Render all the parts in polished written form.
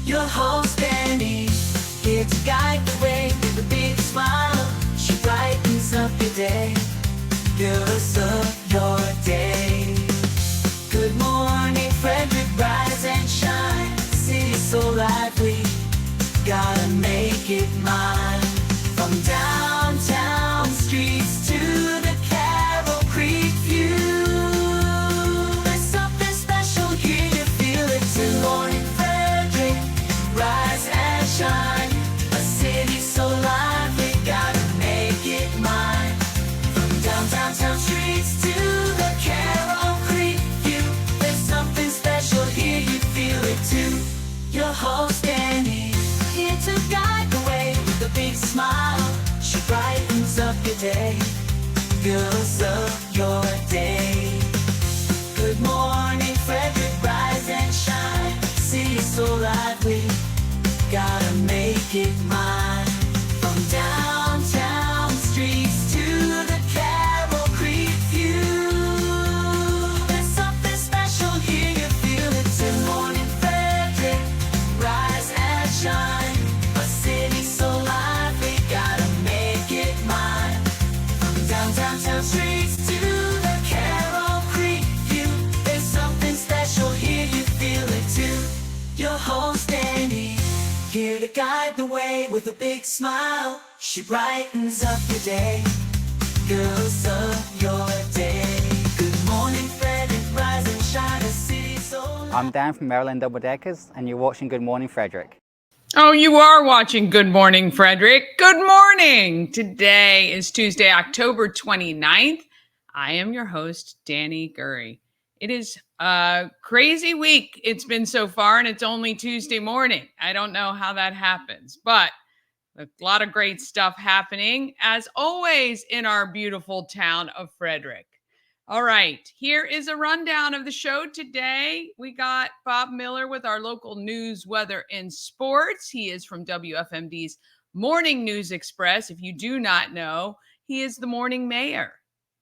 Your host Danny, here to guide the way with a big smile. She brightens up your day, fills up your day. Good morning Frederick, rise and shine. City's so lively, gotta make it mine. From downtown streets to the Carroll Creek view, there's something special here, you feel it too. Good morning Frederick, rise and shine. A city so lively, gotta make it mine. From downtown streets to the Carroll Creek view, there's something special here, you feel it too. Your host Danny, here to guide the way with a big smile. She brightens up your day, fills up your day. Good morning Frederick, rise and shine. City's so lively, gotta make it mine. From downtown streets to the Carroll Creek view, there's something special here, you feel it too. Good morning Frederick, rise and shine. A city so lively, gotta make it mine. From downtown streets to the Carroll Creek view, there's something special here, you feel it too. Your host Danny, here to guide the way with a big smile. She brightens up your day, fills up your day. Good morning Frederick, rise and shine. A city so lively. I'm Dan from Maryland Double Deckers, and you're watching Good Morning Frederick. Oh, you are watching Good Morning Frederick. Good morning. Today is Tuesday, October 29th. I am your host, Danny Gurry. It is a crazy week it's been so far, and it's only Tuesday morning. I don't know how that happens, but a lot of great stuff happening, as always, in our beautiful town of Frederick. All right, here is a rundown of the show today. We got Bob Miller with our local news, weather, and sports. He is from WFMD's Morning News Express. If you do not know, he is the morning mayor.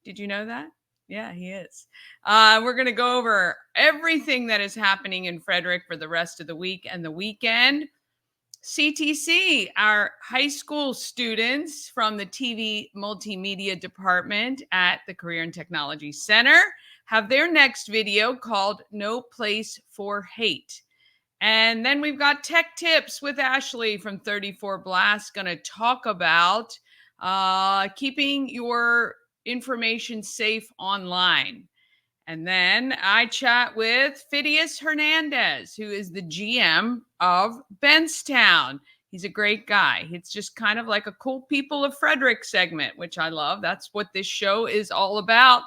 Did you know that? Yeah, he is. We're going to go over everything that is happening in Frederick for the rest of the week and the weekend. CTC, our high school students from the TV multimedia department at the Career and Technology Center, have their next video called No Place for Hate. And then we've got Tech Tips with Ashley from 34 Blast, going to talk about keeping your information safe online. And then I chat with Fidias Hernandez, who is the GM of Bentztown. He's a great guy. It's just kind of like a cool people of Frederick segment, which I love. That's what this show is all about.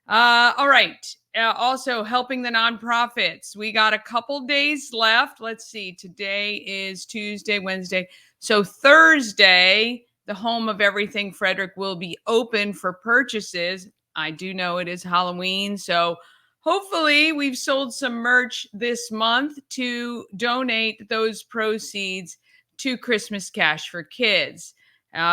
All right. Also helping the nonprofits. We got a couple days left. Let's see. Today is Tuesday, Wednesday. So Thursday, the home of everything Frederick will be open for purchases. I do know it is Halloween, so hopefully we've sold some merch this month to donate those proceeds to Christmas Cash for Kids.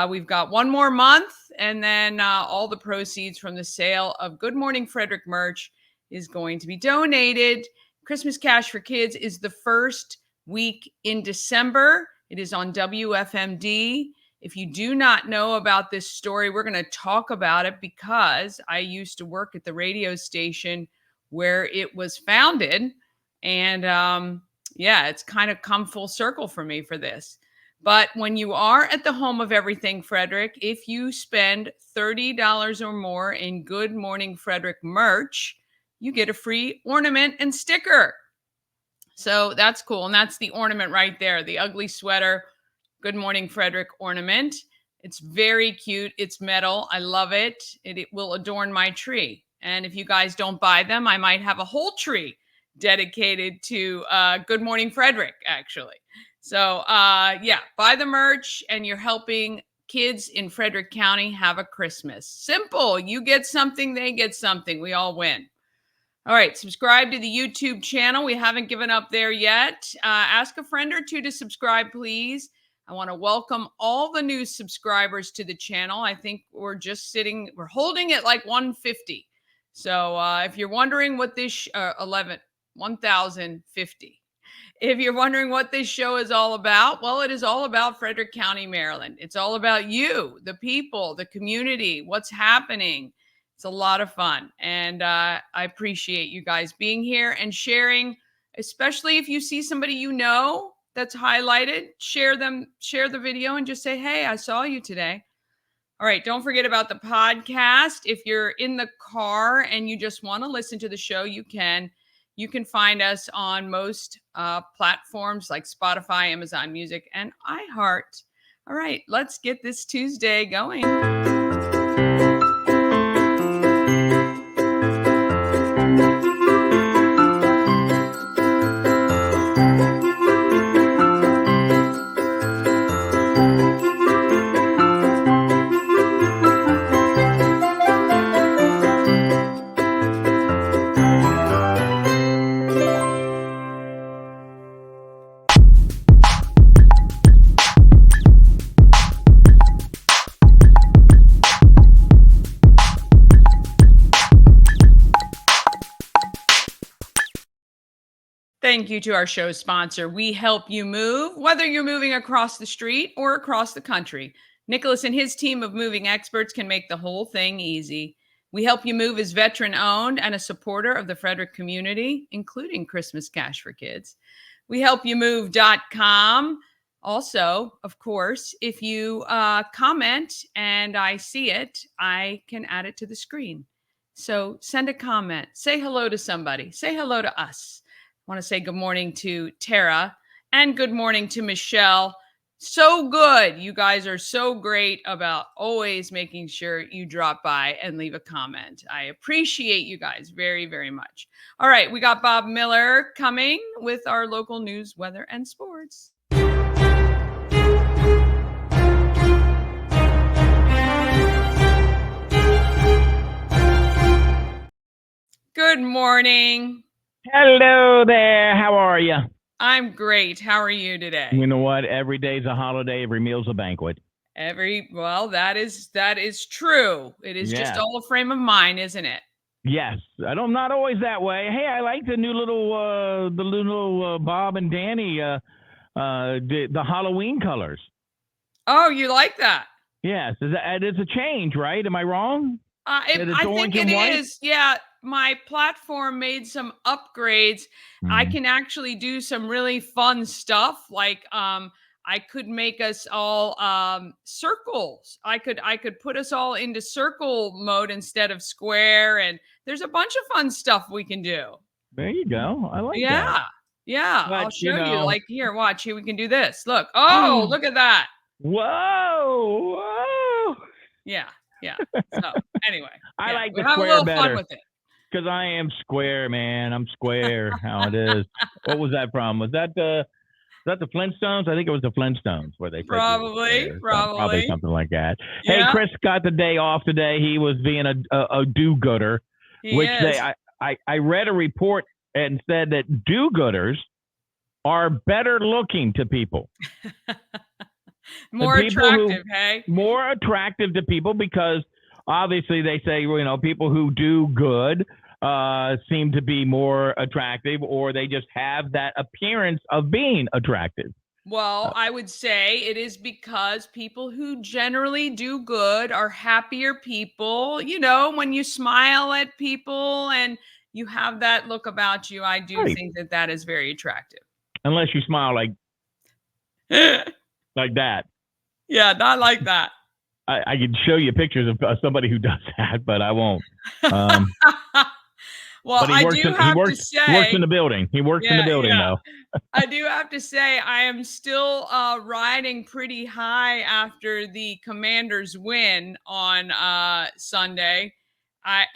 We've got one more month, and then all the proceeds from the sale of Good Morning Frederick merch is going to be donated. Christmas Cash for Kids is the first week in December. It is on WFMD. If you do not know about this story, we're going to talk about it because I used to work at the radio station where it was founded. And it's kind of come full circle for me for this. But when you are at the home of everything Frederick, if you spend $30 or more in Good Morning Frederick merch, you get a free ornament and sticker. So that's cool. And that's the ornament right there, the ugly sweater Good Morning Frederick ornament. It's very cute. It's metal. I love it. It will adorn my tree. And if you guys don't buy them, I might have a whole tree dedicated to Good Morning Frederick, actually. So, buy the merch and you're helping kids in Frederick County have a Christmas. Simple. You get something, they get something. We all win. All right, subscribe to the YouTube channel. We haven't given up there yet. Ask a friend or two to subscribe, please. I want to welcome all the new subscribers to the channel. I think we're holding it like 150. So if you're wondering what this 1050. If you're wondering what this show is all about, well, it is all about Frederick County, Maryland. It's all about you, the people, the community, what's happening. It's a lot of fun. And I appreciate you guys being here and sharing, especially if you see somebody you know that's highlighted, share the video and just say, hey, I saw you today. All right, don't forget about the podcast. If you're in the car and you just want to listen to the show, you can. You can find us on most platforms like Spotify, Amazon Music, and iHeart. All right, let's get this Tuesday going. Thank you to our show sponsor. We help you move, whether you're moving across the street or across the country. Nicholas and his team of moving experts can make the whole thing easy. We Help You Move is veteran owned and a supporter of the Frederick community, including Christmas Cash for Kids. WeHelpYouMove.com. Also, of course, if you comment and I see it, I can add it to the screen. So send a comment, say hello to somebody, say hello to us. I want to say good morning to Tara and good morning to Michelle. So good. You guys are so great about always making sure you drop by and leave a comment. I appreciate you guys very, very much. All right, we got Bob Miller coming with our local news, weather, and sports. Good morning. Hello there. How are you? I'm great. How are you today? You know what? Every day's a holiday. Every meal's a banquet. Well, that is true. It is just all a frame of mind, isn't it? Yes. I'm not always that way. Hey, I like the new little Bob and Danny the Halloween colors. Oh, you like that? Yes. It's a change, right? Am I wrong? I think it is. Yeah. My platform made some upgrades. I can actually do some really fun stuff. Like I could make us all circles. I could put us all into circle mode instead of square. And there's a bunch of fun stuff we can do. There you go. I like that. Yeah. Yeah. But, I'll show you. Like here, watch. Here we can do this. Look. Look at that. Whoa. Yeah. Yeah. So anyway, I like the have a square little better. fun with it. Because I am square, man. I'm square. How it is. What was that from? Was that the Flintstones? I think it was the Flintstones where they probably something like that. Yeah. Hey, Chris got the day off today. He was being a do-gooder, I read a report and said that do-gooders are better looking to people. More attractive, hey? More attractive to people because obviously they say, people who do good seem to be more attractive, or they just have that appearance of being attractive. Well, I would say it is because people who generally do good are happier people. When you smile at people and you have that look about you, I do think that is very attractive. Unless you smile like that. Yeah, not like that. I could show you pictures of somebody who does that, but I won't. Well, but he works in the building. He works in the building, though. I do have to say, I am still riding pretty high after the Commanders win on Sunday. I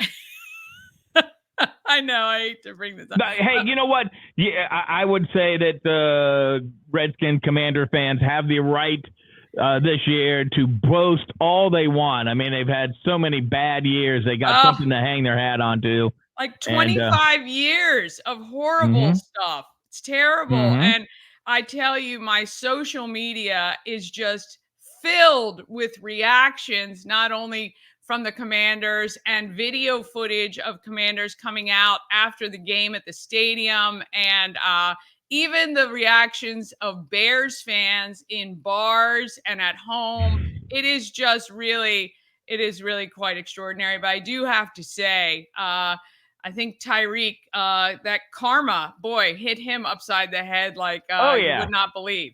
know I hate to bring this up. Hey, you know what? Yeah, I would say that the Redskin Commander fans have the right this year to boast all they want. I mean, they've had so many bad years. They got something to hang their hat onto. Like 25 years of horrible stuff. It's terrible. And I tell you, my social media is just filled with reactions, not only from the Commanders and video footage of Commanders coming out after the game at the stadium, and even the reactions of Bears fans in bars and at home, it is really quite extraordinary. But I do have to say, I think Tyreek, that karma, boy, hit him upside the head like Oh you yeah. would not believe.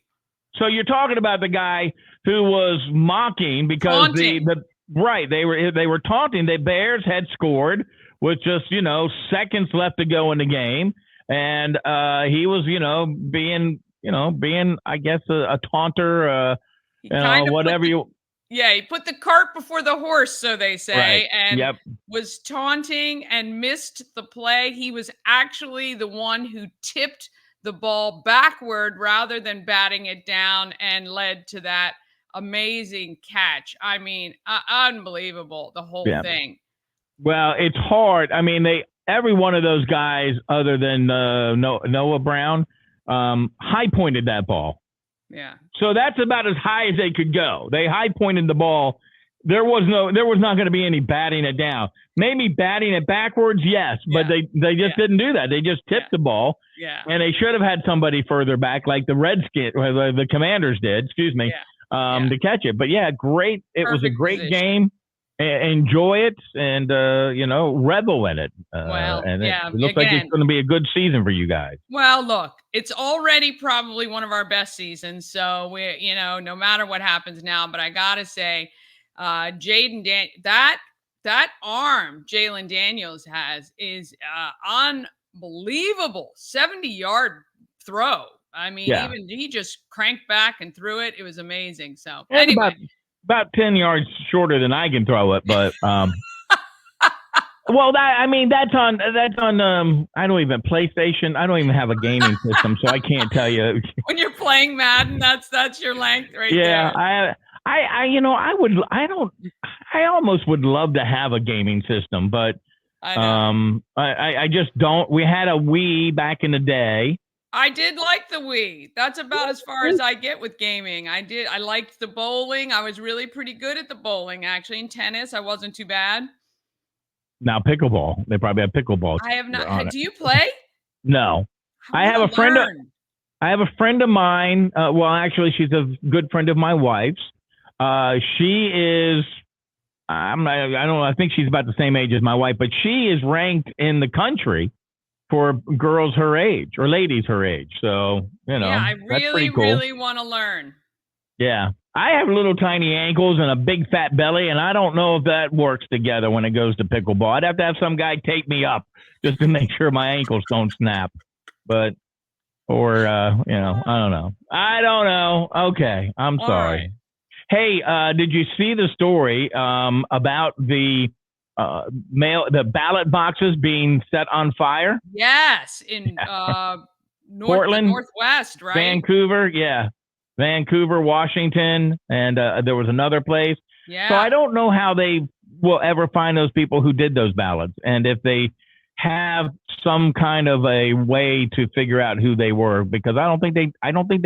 So you're talking about the guy who was mocking because Taunting. they were taunting. The Bears had scored with just seconds left to go in the game, and he was being I guess a taunter, He kind of whatever you. Yeah, he put the cart before the horse, so they Right. say, and Yep. was taunting and missed the play. He was actually the one who tipped the ball backward rather than batting it down and led to that amazing catch. I mean, unbelievable, the whole Yeah. thing. Well, it's hard. I mean, every one of those guys, other than Noah Brown, high pointed that ball. Yeah. So that's about as high as they could go. They high pointed the ball. There was not going to be any batting it down. Maybe batting it backwards, yes, but they just didn't do that. They just tipped the ball. Yeah. And they should have had somebody further back, like the Commanders did. Excuse me, to catch it. But yeah, great. It was a great game. Enjoy it and revel in it. It looks like it's going to be a good season for you guys. Well, look, it's already probably one of our best seasons. So we, no matter what happens now, but I gotta say, that arm Jalen Daniels has is unbelievable. 70-yard throw. I mean, even he just cranked back and threw it. It was amazing. So anyway. About 10 yards shorter than I can throw it, but well, that's on I don't even PlayStation. I don't even have a gaming system, so I can't tell you. When you're playing Madden, that's your length right there. Yeah, I almost would love to have a gaming system, but I just don't. We had a Wii back in the day. I did like the Wii. That's about as far as I get with gaming. I liked the bowling. I was really pretty good at the bowling, actually. In tennis, I wasn't too bad. Now pickleball. They probably have pickleball. I have not. Do you play? No. I have a friend of mine. Well, actually, she's a good friend of my wife's. She is. I don't know. I think she's about the same age as my wife, but she is ranked in the country for girls her age or ladies her age. So, I that's pretty cool. really want to learn. Yeah. I have little tiny ankles and a big fat belly, and I don't know if that works together when it goes to pickleball. I'd have to have some guy tape me up just to make sure my ankles don't snap. I don't know. I don't know. Okay. I'm sorry. Right. Hey, did you see the story about the ballot boxes being set on fire? Yes, in Portland, Northwest, right? Vancouver, Washington, and there was another place. Yeah. So I don't know how they will ever find those people who did those ballots, and if they have some kind of a way to figure out who they were, because I don't think they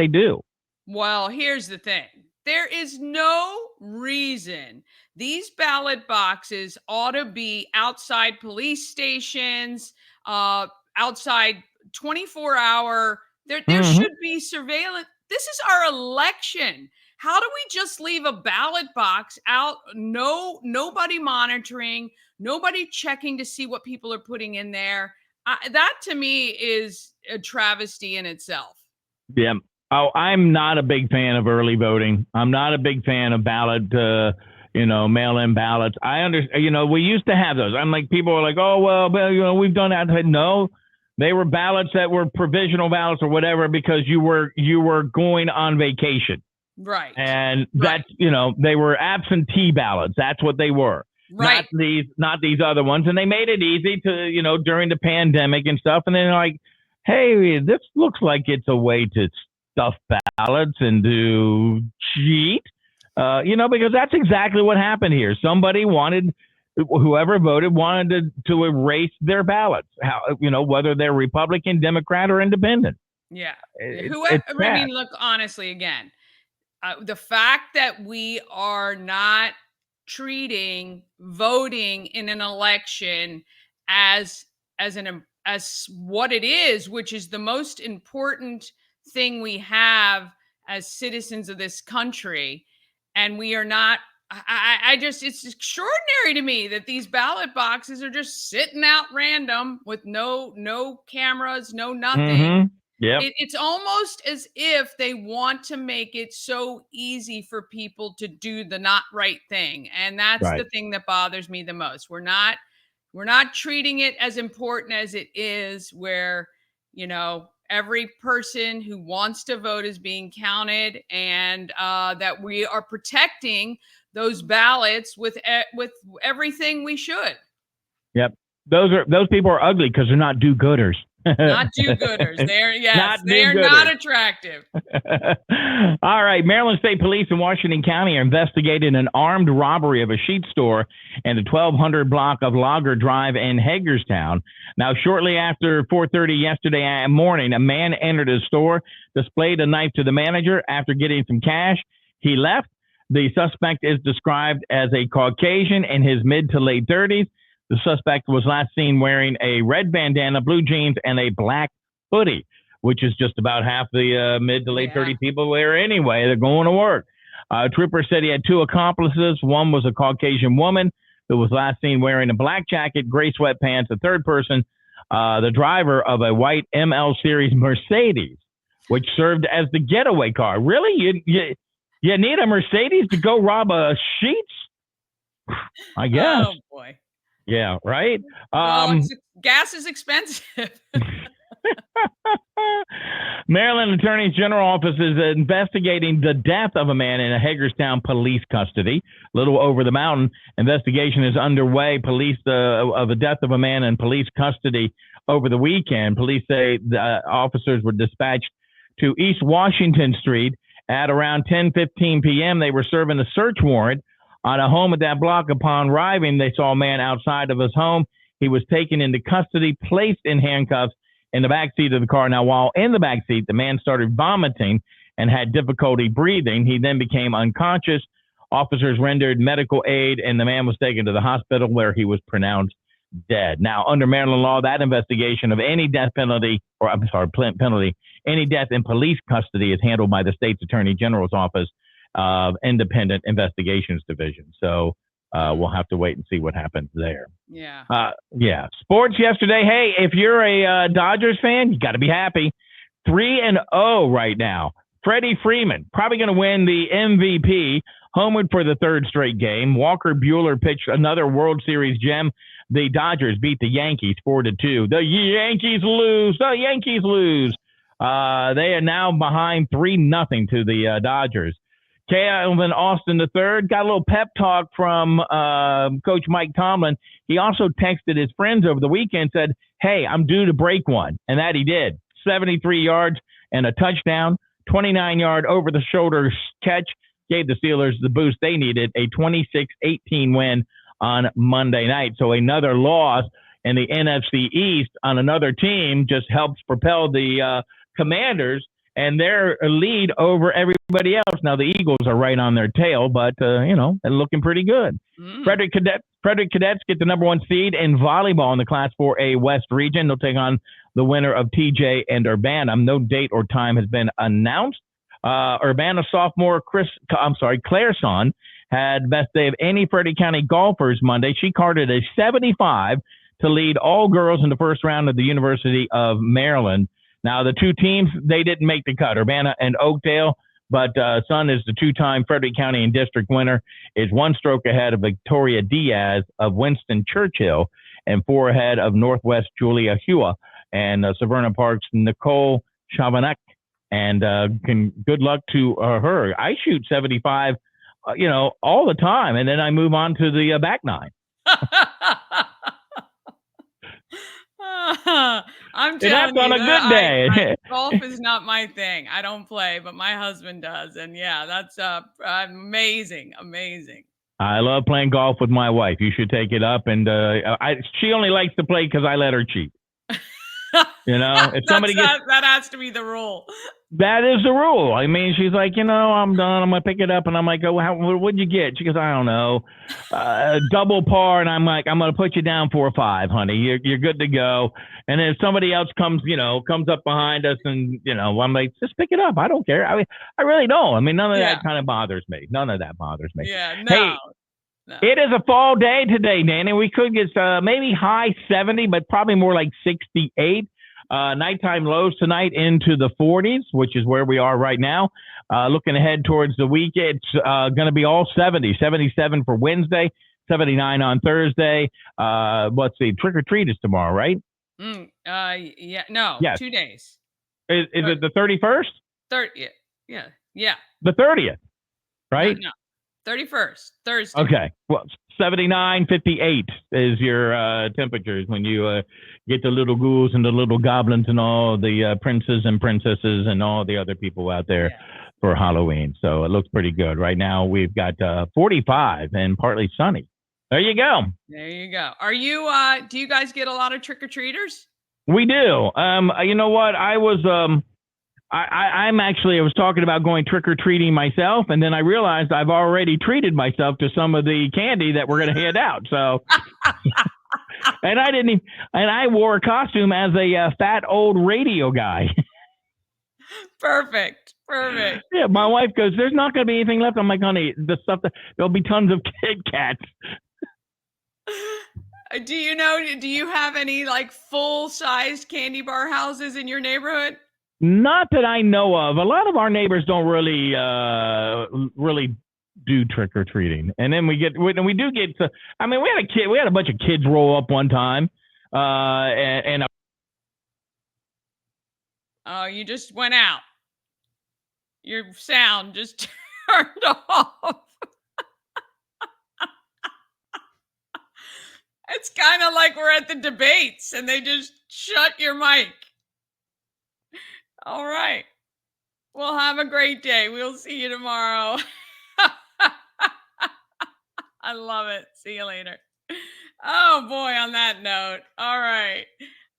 do. Well, here's the thing. There is no reason these ballot boxes ought to be outside police stations, outside 24-hour. There should be surveillance. This is our election. How do we just leave a ballot box out? Nobody monitoring, nobody checking to see what people are putting in there. That to me is a travesty in itself. Yeah. Oh, I'm not a big fan of early voting. I'm not a big fan of ballot, mail-in ballots. I understand, we used to have those. I'm like, people are like, oh, well, we've done that. No, they were ballots that were provisional ballots or whatever, because you were going on vacation. Right. And that's, they were absentee ballots. That's what they were. Right. Not these other ones. And they made it easy to, during the pandemic and stuff. And then like, hey, this looks like it's a way to stuff ballots and to cheat, because that's exactly what happened here. Whoever voted wanted to erase their ballots, whether they're Republican, Democrat, or Independent. Yeah. Look, honestly, again, the fact that we are not treating voting in an election as an as what it is, which is the most important thing we have as citizens of this country. And we are not, I just, it's extraordinary to me that these ballot boxes are just sitting out random with no cameras, no nothing. Yep. It's almost as if they want to make it so easy for people to do the not right thing. And that's Right. the thing that bothers me the most. We're not treating it as important as it is, where, every person who wants to vote is being counted, and that we are protecting those ballots with everything we should. Yep. Those people are ugly because they're not do-gooders. Not do-gooders. They're not attractive. All right. Maryland State Police in Washington County are investigating an armed robbery of a sheet store in the 1200 block of Lager Drive in Hagerstown. Now, shortly after 4:30 yesterday morning, a man entered a store, displayed a knife to the manager. After getting some cash, he left. The suspect is described as a Caucasian in his mid to late 30s. The suspect was last seen wearing a red bandana, blue jeans, and a black hoodie, which is just about half the mid to late 30 people wear anyway. They're going to work. Trooper said he had two accomplices. One was a Caucasian woman who was last seen wearing a black jacket, gray sweatpants. The third person, the driver of a white ML Series Mercedes, which served as the getaway car. Really? You need a Mercedes to go rob a Sheetz? I guess. Oh, boy. Yeah, right? Gas is expensive. Maryland Attorney General Office is investigating the death of a man in a Hagerstown police custody. A little over the mountain, investigation is underway. Police of the death of a man in police custody over the weekend. Police say the officers were dispatched to East Washington Street at around 10:15 p.m. They were serving a search warrant on a home at that block. Upon arriving, they saw a man outside of his home. He was taken into custody, placed in handcuffs in the backseat of the car. Now, while in the backseat, the man started vomiting and had difficulty breathing. He then became unconscious. Officers rendered medical aid, and the man was taken to the hospital where he was pronounced dead. Now, under Maryland law, that investigation of any death penalty, any death in police custody is handled by the state's Attorney General's Office of Independent Investigations Division. So we'll have to wait and see what happens there. Yeah. Sports yesterday. Hey, if you're a Dodgers fan, you got to be happy. 3-0 right now. Freddie Freeman probably going to win the MVP. Homered for the third straight game. Walker Buehler pitched another World Series gem. The Dodgers beat the Yankees 4-2. The Yankees lose. They are now behind 3-0 to the Dodgers. Calvin Austin III got a little pep talk from Coach Mike Tomlin. He also texted his friends over the weekend, said, hey, I'm due to break one. And that he did. 73 yards and a touchdown, 29-yard over-the-shoulder catch, gave the Steelers the boost they needed, a 26-18 win on Monday night. So another loss in the NFC East on another team just helps propel the Commanders and their lead over everybody else. Now, the Eagles are right on their tail, but, they're looking pretty good. Frederick Cadets get the number one seed in volleyball in the Class 4A West region. They'll take on the winner of TJ and Urbana. No date or time has been announced. Urbana sophomore Claire Son had best day of any Frederick County golfers Monday. She carded a 75 to lead all girls in the first round of the University of Maryland. Now, the two teams, they didn't make the cut, Urbana and Oakdale, but Son is the two-time Frederick County and district winner, is one stroke ahead of Victoria Diaz of Winston Churchill and 4 ahead of Northwest Julia Hua and Severna Park's Nicole Chavanek. And good luck to her. I shoot 75, all the time, and then I move on to the back nine. I'm telling you, on a good day. Golf is not my thing. I don't play, but my husband does. And yeah, that's amazing. I love playing golf with my wife. You should take it up. And she only likes to play because I let her cheat. If somebody that has to be the rule. that is the rule. I mean, she's like, I'm done. I'm going to pick it up. And I'm like, oh, what'd you get? She goes, I don't know. Double par. And I'm like, I'm going to put you down 4 or 5, honey. You're good to go. And then if somebody else comes up behind us and, I'm like, just pick it up. I don't care. I really don't. I mean, none of that kind of bothers me. None of that bothers me. Yeah, no. Hey, no. It is a fall day today, Danny. We could get maybe high 70, but probably more like 68. Nighttime lows tonight into the 40s, which is where we are right now. Looking ahead towards the week, it's going to be all 70, 77 for Wednesday, 79 on Thursday. Let's see, trick or treat is tomorrow, right? Yeah, no, yes. 2 days. Is it the 31st? Yeah. The 30th, right? No. 31st, Thursday. Okay. Well, 79, 58 is your temperatures when you get the little ghouls and the little goblins and all the princes and princesses and all the other people out there for Halloween. So it looks pretty good. Right now we've got 45 and partly sunny. There you go. There you go. Are you, do you guys get a lot of trick-or-treaters? We do. You know what? I was... I was talking about going trick-or-treating myself, and then I realized I've already treated myself to some of the candy that we're going to hand out. So, and I wore a costume as a fat old radio guy. Perfect. Yeah, my wife goes, there's not going to be anything left. I'm like, honey, there'll be tons of Kit Kats. Do you have any like full-sized candy bar houses in your neighborhood? Not that I know of. A lot of our neighbors don't really do trick or treating, and then we do get to. I mean, we had a bunch of kids roll up one time, and oh, you just went out. Your sound just turned off. It's kind of like we're at the debates, and they just shut your mic. All right. Well, have a great day. We'll see you tomorrow. I love it. See you later. Oh, boy, on that note. All right.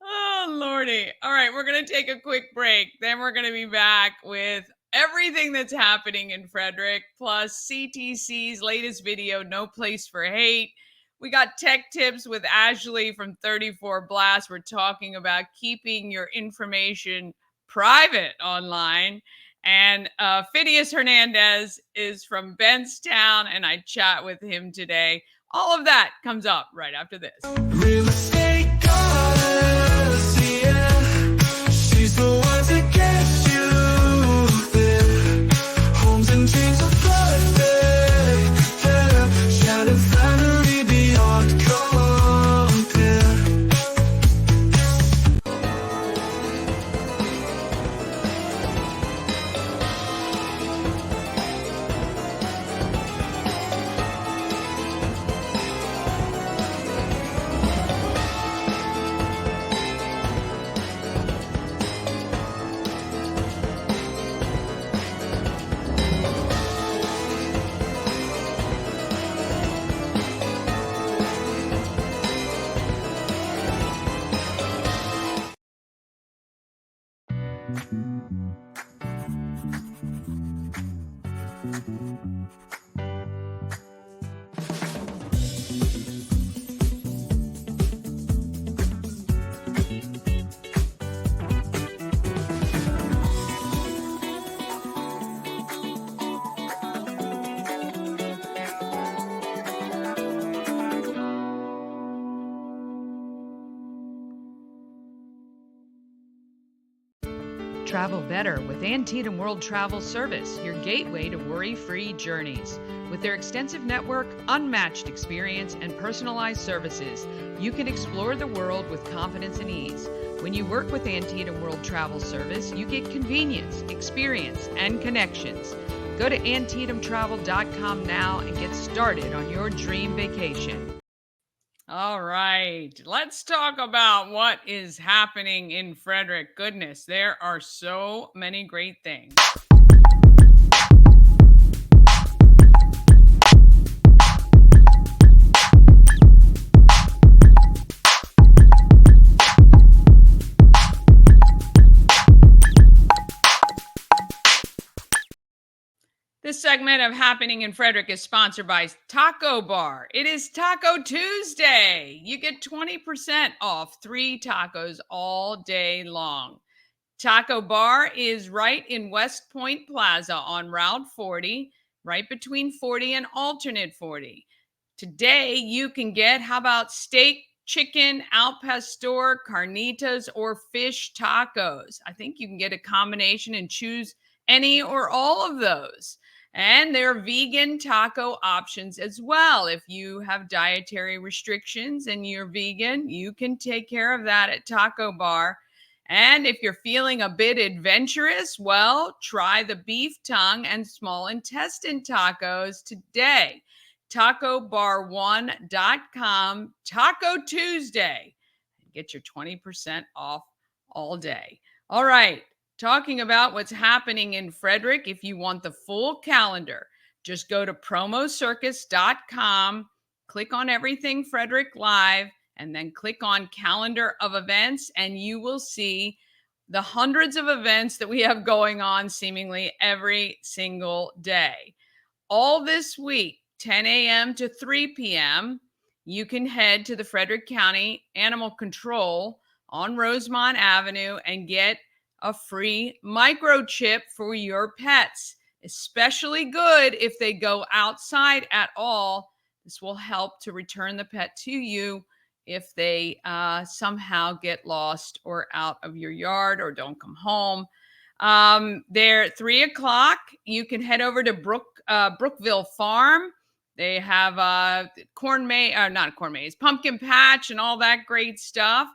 Oh, Lordy. All right, we're going to take a quick break. Then we're going to be back with everything that's happening in Frederick, plus CTC's latest video, No Place for Hate. We got tech tips with Ashley from 34 Blast. We're talking about keeping your information private online. And Fidias Hernandez is from Bentztown, and I chat with him today. All of that comes up right after this. Real estate goddess, yeah. She's the one to get you there. Homes and dreams are perfect, yeah. Shattered family beyond compare. Travel better with Antietam World Travel Service, your gateway to worry-free journeys. With their extensive network, unmatched experience, and personalized services, you can explore the world with confidence and ease. When you work with Antietam World Travel Service, you get convenience, experience, and connections. Go to AntietamTravel.com now and get started on your dream vacation. All right, let's talk about what is happening in Frederick. Goodness, there are so many great things. This segment of Happening in Frederick is sponsored by Taco Bar. It is Taco Tuesday. You get 20% off 3 tacos all day long. Taco Bar is right in West Point Plaza on Route 40, right between 40 and alternate 40. Today, you can get, how about steak, chicken, al pastor, carnitas, or fish tacos? I think you can get a combination and choose any or all of those. And there are vegan taco options as well. If you have dietary restrictions and you're vegan, you can take care of that at Taco Bar. And if you're feeling a bit adventurous, well, try the beef tongue and small intestine tacos today. TacoBar1.com, Taco Tuesday. Get your 20% off all day. All right. Talking about what's happening in Frederick, if you want the full calendar, just go to promocircus.com, click on Everything Frederick Live, and then click on Calendar of Events, and you will see the hundreds of events that we have going on seemingly every single day. All this week, 10 a.m. to 3 p.m., you can head to the Frederick County Animal Control on Rosemont Avenue and get a free microchip for your pets. Especially good if they go outside at all. This will help to return the pet to you if they somehow get lost or out of your yard or don't come home. There at 3 o'clock, you can head over to Brookville Farm. They have pumpkin patch and all that great stuff.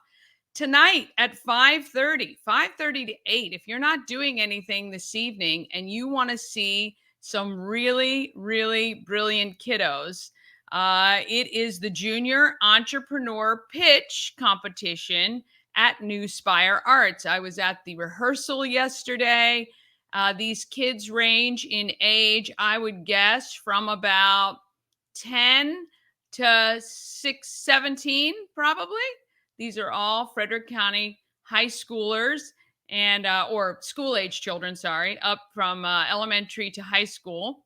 Tonight at 5:30 to 8, if you're not doing anything this evening and you want to see some really, really brilliant kiddos, it is the Junior Entrepreneur Pitch Competition at New Spire Arts. I was at the rehearsal yesterday. These kids range in age, I would guess, from about 10 to 17, probably. These are all Frederick County high schoolers and or school-age children, up from elementary to high school.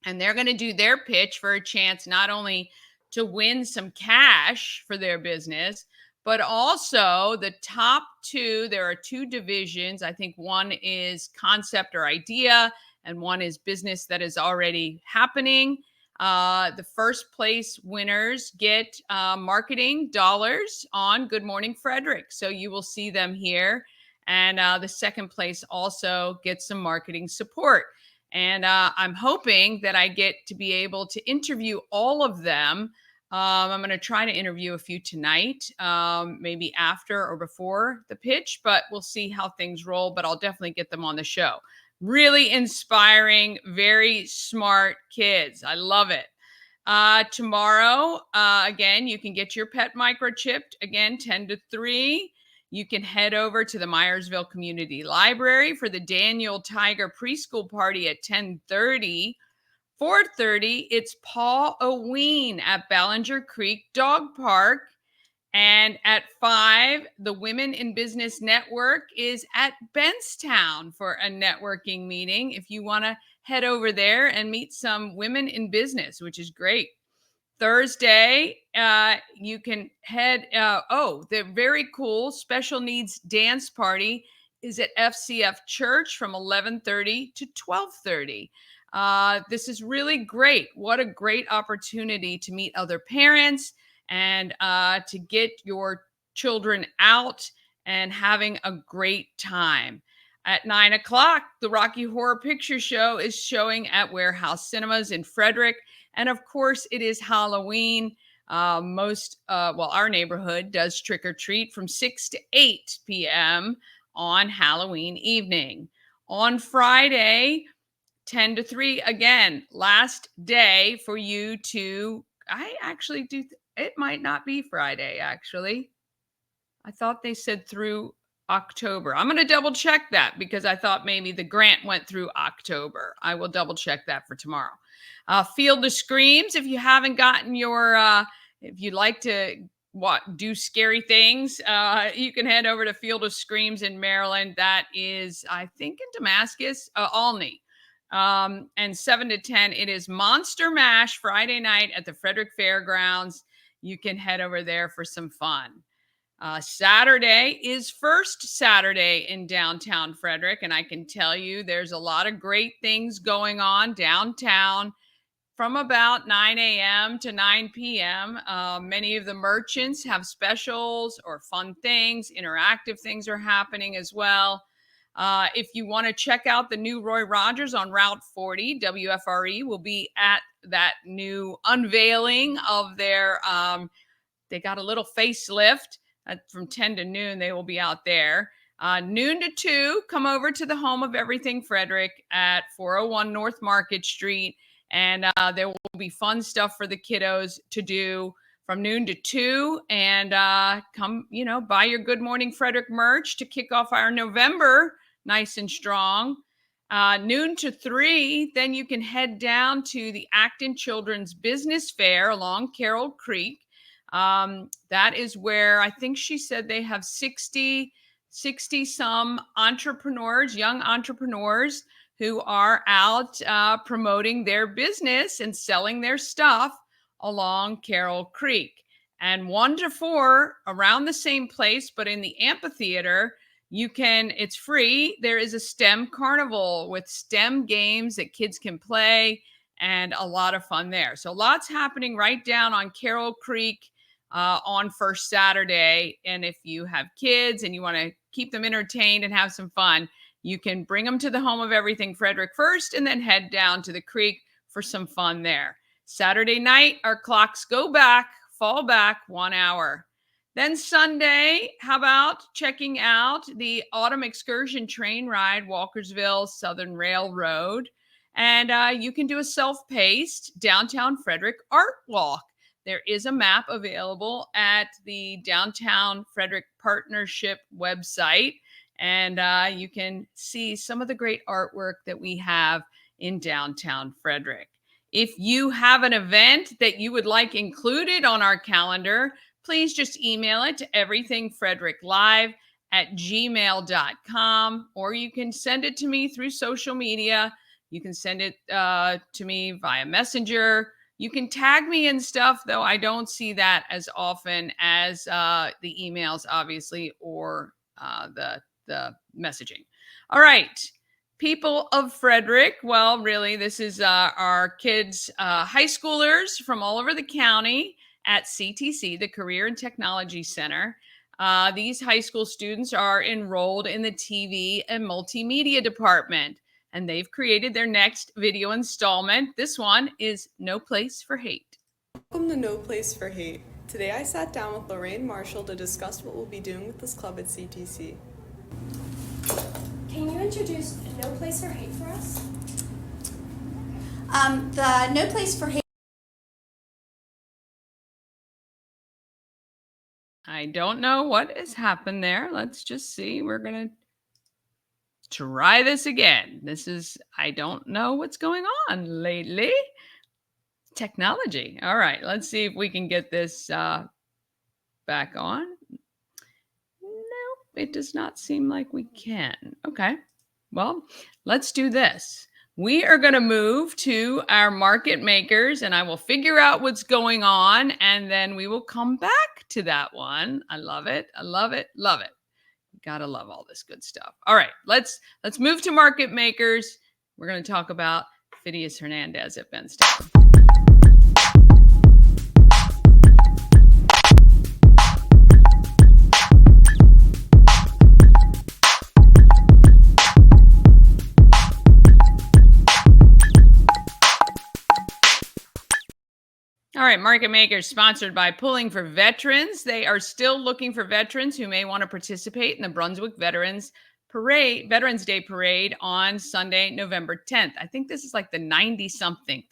And they're going to do their pitch for a chance not only to win some cash for their business, but also the top 2. There are 2 divisions. I think one is concept or idea, and one is business that is already happening. The first place winners get marketing dollars on Good Morning Frederick. So you will see them here. And the second place also gets some marketing support. And I'm hoping that I get to be able to interview all of them. I'm going to try to interview a few tonight, maybe after or before the pitch, but we'll see how things roll. But I'll definitely get them on the show. Really inspiring, very smart kids. I love it. Tomorrow, again, you can get your pet microchipped, again, 10 to 3. You can head over to the Myersville Community Library for the Daniel Tiger preschool party at 10:30. 4:30, it's Paul Oween at Ballinger Creek Dog Park. And at 5, the Women in Business Network is at Bentztown for a networking meeting. If you want to head over there and meet some women in business, which is great. Thursday, you can head, the very cool special needs dance party is at FCF Church from 11:30 to 12:30. This is really great. What a great opportunity to meet other parents and to get your children out and having a great time. At 9 o'clock, the Rocky Horror Picture Show is showing at Warehouse Cinemas in Frederick. And of course, it is Halloween. Our neighborhood does trick or treat from 6 to 8 p.m. on Halloween evening. On Friday, 10 to 3, again, last day for you to, it might not be Friday, actually. I thought they said through October. I'm going to double check that because I thought maybe the grant went through October. I will double check that for tomorrow. Field of Screams, if you haven't gotten your, if you'd like to do scary things, you can head over to Field of Screams in Maryland. That is, I think, in Damascus, Olney. And 7 to 10, it is Monster Mash Friday night at the Frederick Fairgrounds. You can head over there for some fun. Saturday is First Saturday in downtown Frederick, and I can tell you there's a lot of great things going on downtown from about 9 a.m. to 9 p.m. Many of the merchants have specials or fun things. Interactive things are happening as well. If you want to check out the new Roy Rogers on Route 40, WFRE will be at that new unveiling of their, they got a little facelift from 10 to noon. They will be out there. Noon to 2, come over to the home of everything Frederick at 401 North Market Street. And there will be fun stuff for the kiddos to do from noon to 2. And come, buy your Good Morning Frederick merch to kick off our November nice and strong. Noon to 3, then you can head down to the Acton Children's Business Fair along Carroll Creek. That is where I think she said they have 60 some entrepreneurs, young entrepreneurs who are out promoting their business and selling their stuff along Carroll Creek. And 1 to 4 around the same place, but in the amphitheater, it's free. There is a STEM carnival with STEM games that kids can play and a lot of fun there. So lots happening right down on Carroll Creek on First Saturday. And if you have kids and you want to keep them entertained and have some fun, you can bring them to the home of everything Frederick first and then head down to the creek for some fun there. Saturday night, our clocks fall back 1 hour. Then Sunday, how about checking out the autumn excursion train ride, Walkersville Southern Railroad. And you can do a self-paced downtown Frederick art walk. There is a map available at the Downtown Frederick Partnership website. And you can see some of the great artwork that we have in downtown Frederick. If you have an event that you would like included on our calendar, please just email it to everythingfredericklive@gmail.com, or you can send it to me through social media. You can send it to me via Messenger. You can tag me in stuff, though I don't see that as often as the emails, obviously, or the messaging. All right. People of Frederick. Well, really, this is our kids, high schoolers from all over the county at CTC, the Career and Technology Center. These high school students are enrolled in the TV and multimedia department, and they've created their next video installment. This one is No Place for Hate. Welcome to No Place for Hate. Today I sat down with Lorraine Marshall to discuss what we'll be doing with this club at CTC. Can you introduce No Place for Hate for us? The No Place for Hate. I don't know what has happened there. Let's just see. We're going to try this again. I don't know what's going on lately. Technology. All right. Let's see if we can get this back on. Nope. It does not seem like we can. Okay. Well, let's do this. We are going to move to our market makers, and I will figure out what's going on, and then we will come back to that one. I love it. I love it. Love it. Gotta love all this good stuff. All right, let's move to market makers. We're going to talk about Fidias Hernandez at Bentztown. All right, Market Makers sponsored by Pulling for Veterans. They are still looking for veterans who may want to participate in the Brunswick Veterans Day Parade on Sunday, November 10th. I think this is like the 90-something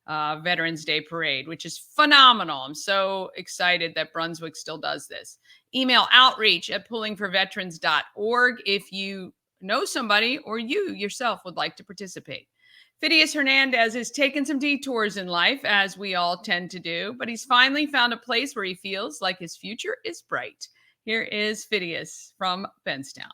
Veterans Day Parade, which is phenomenal. I'm so excited that Brunswick still does this. Email outreach at pullingforveterans.org if you know somebody or you yourself would like to participate. Fidias Hernandez has taken some detours in life, as we all tend to do, but he's finally found a place where he feels like his future is bright. Here is Fidias from Bentztown.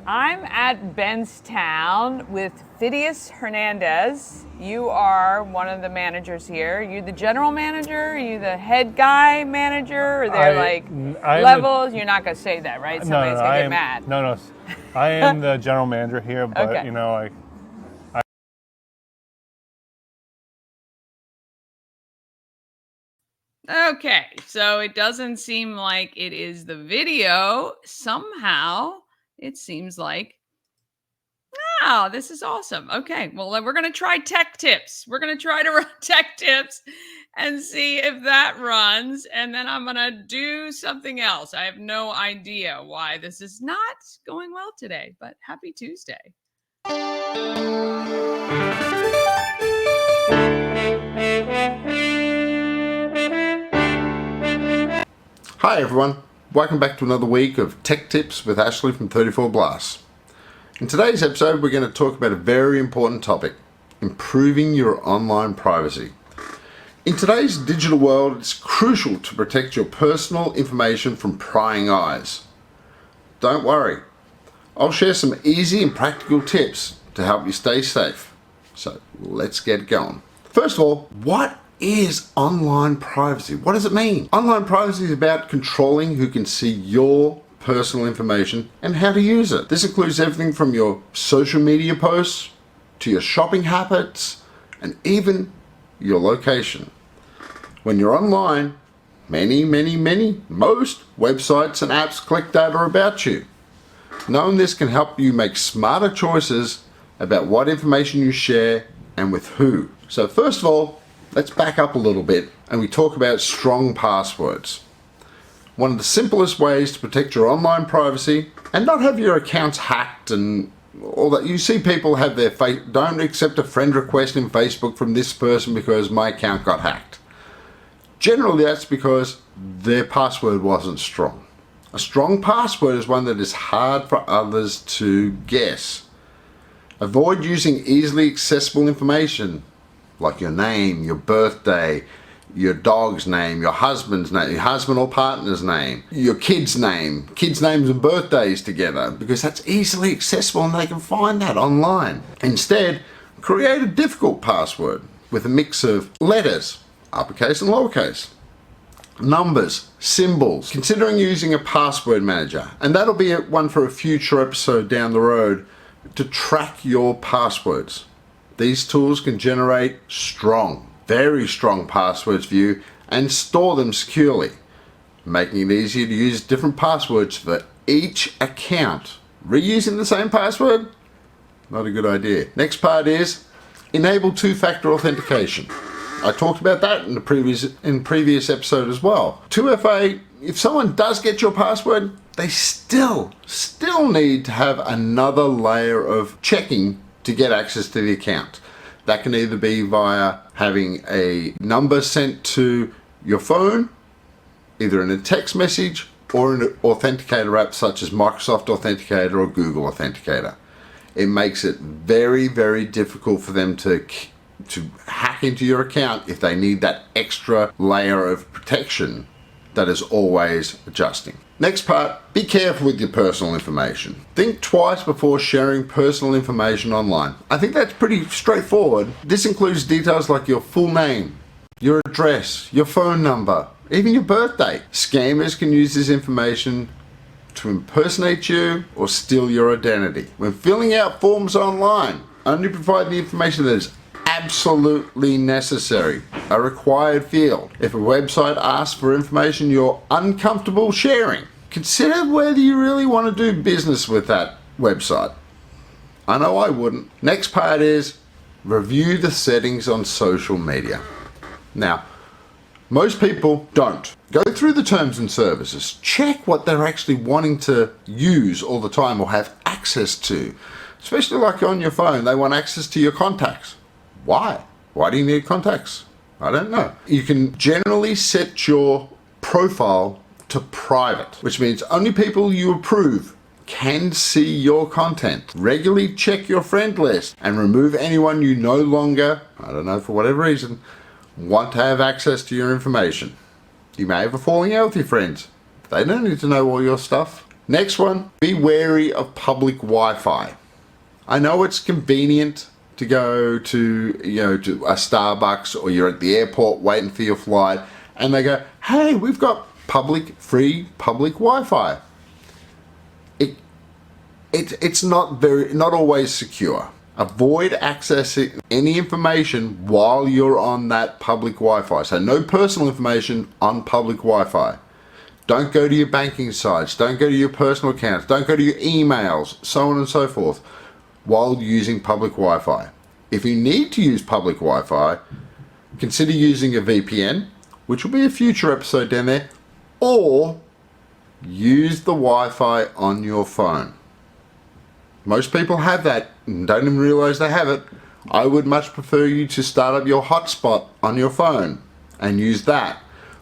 I'm at Bentztown with Fidias Hernandez. You are one of the managers here. You the general manager? Are you the head guy manager? Or they're levels? You're not going to say that, right? Somebody's going to get mad. No. I am the general manager here, but Okay. you know, Okay, so it doesn't seem like it is the video. Somehow, it seems like, wow, this is awesome. Okay, well, we're going to try tech tips. We're going to try to run tech tips and see if that runs. And then I'm going to do something else. I have no idea why this is not going well today, but happy Tuesday. Hi everyone, welcome back to another week of Tech Tips with Ashley from 34 Glass. In today's episode we're going to talk about a very important topic, improving your online privacy. In today's digital world, it's crucial to protect your personal information from prying eyes. Don't worry, I'll share some easy and practical tips to help you stay safe. So let's get going. First of all, what is online privacy? What does it mean? Online privacy is about controlling who can see your personal information and how to use it. This includes everything from your social media posts to your shopping habits and even your location. When you're online, most websites and apps collect data about you. Knowing this can help you make smarter choices about what information you share and with who. So first of all, let's back up a little bit and we talk about strong passwords. One of the simplest ways to protect your online privacy and not have your accounts hacked and all that. You see people have their don't accept a friend request in Facebook from this person because my account got hacked. Generally that's because their password wasn't strong. A strong password is one that is hard for others to guess. Avoid using easily accessible information like your name, your birthday, your dog's name, your husband's name, your husband or partner's name, your kid's names and birthdays together, because that's easily accessible and they can find that online. Instead, create a difficult password with a mix of letters, uppercase and lowercase, numbers, symbols, considering using a password manager, and that'll be one for a future episode down the road to track your passwords. These tools can generate strong, very strong passwords for you and store them securely, making it easier to use different passwords for each account. Reusing the same password? Not a good idea. Next part is enable two-factor authentication. I talked about that in the previous episode as well. 2FA, if someone does get your password, they still need to have another layer of checking to get access to the account. That can either be via having a number sent to your phone, either in a text message or an authenticator app such as Microsoft Authenticator or Google Authenticator. It makes it very, very difficult for them to hack into your account if they need that extra layer of protection that is always adjusting. Next part, be careful with your personal information. Think twice before sharing personal information online. I think that's pretty straightforward. This includes details like your full name, your address, your phone number, even your birthday. Scammers can use this information to impersonate you or steal your identity. When filling out forms online, only provide the information that is absolutely necessary, a required field. If a website asks for information you're uncomfortable sharing, consider whether you really want to do business with that website. I know I wouldn't. Next part is review the settings on social media. Now, most people don't. Go through the terms and services. Check what they're actually wanting to use all the time or have access to. Especially like on your phone, they want access to your contacts. Why? Why do you need contacts? I don't know. You can generally set your profile to private, which means only people you approve can see your content. Regularly check your friend list and remove anyone you no longer, I don't know, for whatever reason, want to have access to your information. You may have a falling out with your friends. They don't need to know all your stuff. Next one, be wary of public Wi-Fi. I know it's convenient to go to a Starbucks, or you're at the airport waiting for your flight, and they go, hey, we've got free public Wi-Fi. It's not always secure. Avoid accessing any information while you're on that public Wi-Fi. So no personal information on public Wi-Fi. Don't go to your banking sites, don't go to your personal accounts, don't go to your emails, so on and so forth, while using public Wi-Fi. If you need to use public Wi-Fi, consider using a VPN, which will be a future episode down there, or use the Wi-Fi on your phone. Most people have that and don't even realize they have it. I would much prefer you to start up your hotspot on your phone and use that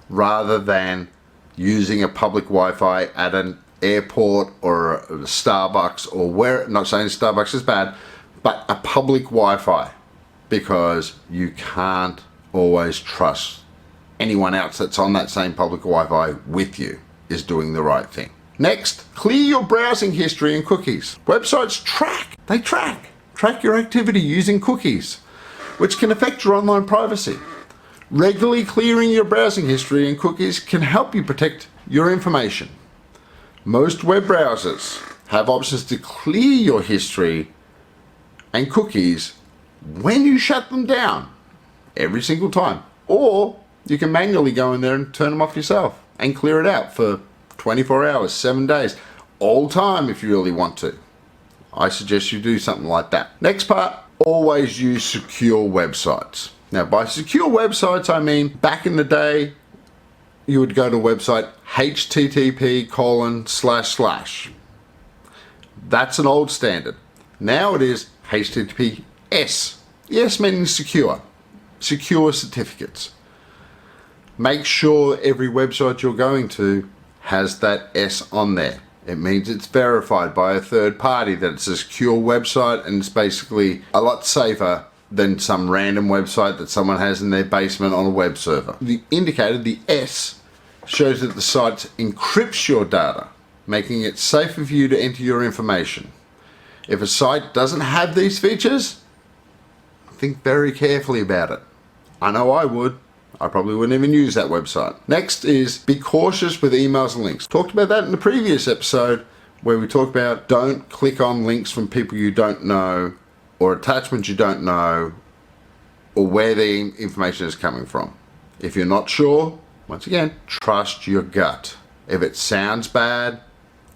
rather than using a public Wi-Fi at an airport or a Starbucks, or where, not saying Starbucks is bad, but a public Wi-Fi, because you can't always trust anyone else that's on that same public Wi-Fi with you is doing the right thing. Next, clear your browsing history and cookies. Websites track your activity using cookies, which can affect your online privacy. Regularly clearing your browsing history and cookies can help you protect your information. Most web browsers have options to clear your history and cookies when you shut them down every single time. Or you can manually go in there and turn them off yourself and clear it out for 24 hours, 7 days, all time if you really want to. I suggest you do something like that. Next part, always use secure websites. Now, by secure websites, I mean back in the day, you would go to a website http://. That's an old standard. Now it is HTTPS. Yes, meaning secure. Secure certificates. Make sure every website you're going to has that S on there. It means it's verified by a third party that it's a secure website, and it's basically a lot safer than some random website that someone has in their basement on a web server. The indicator, the S, shows that the site encrypts your data, making it safer for you to enter your information. If a site doesn't have these features, think very carefully about it. I know I would. I probably wouldn't even use that website. Next is be cautious with emails and links. Talked about that in the previous episode, where we talked about don't click on links from people you don't know, or attachments you don't know, or where the information is coming from. If you're not sure, once again, trust your gut. If it sounds bad,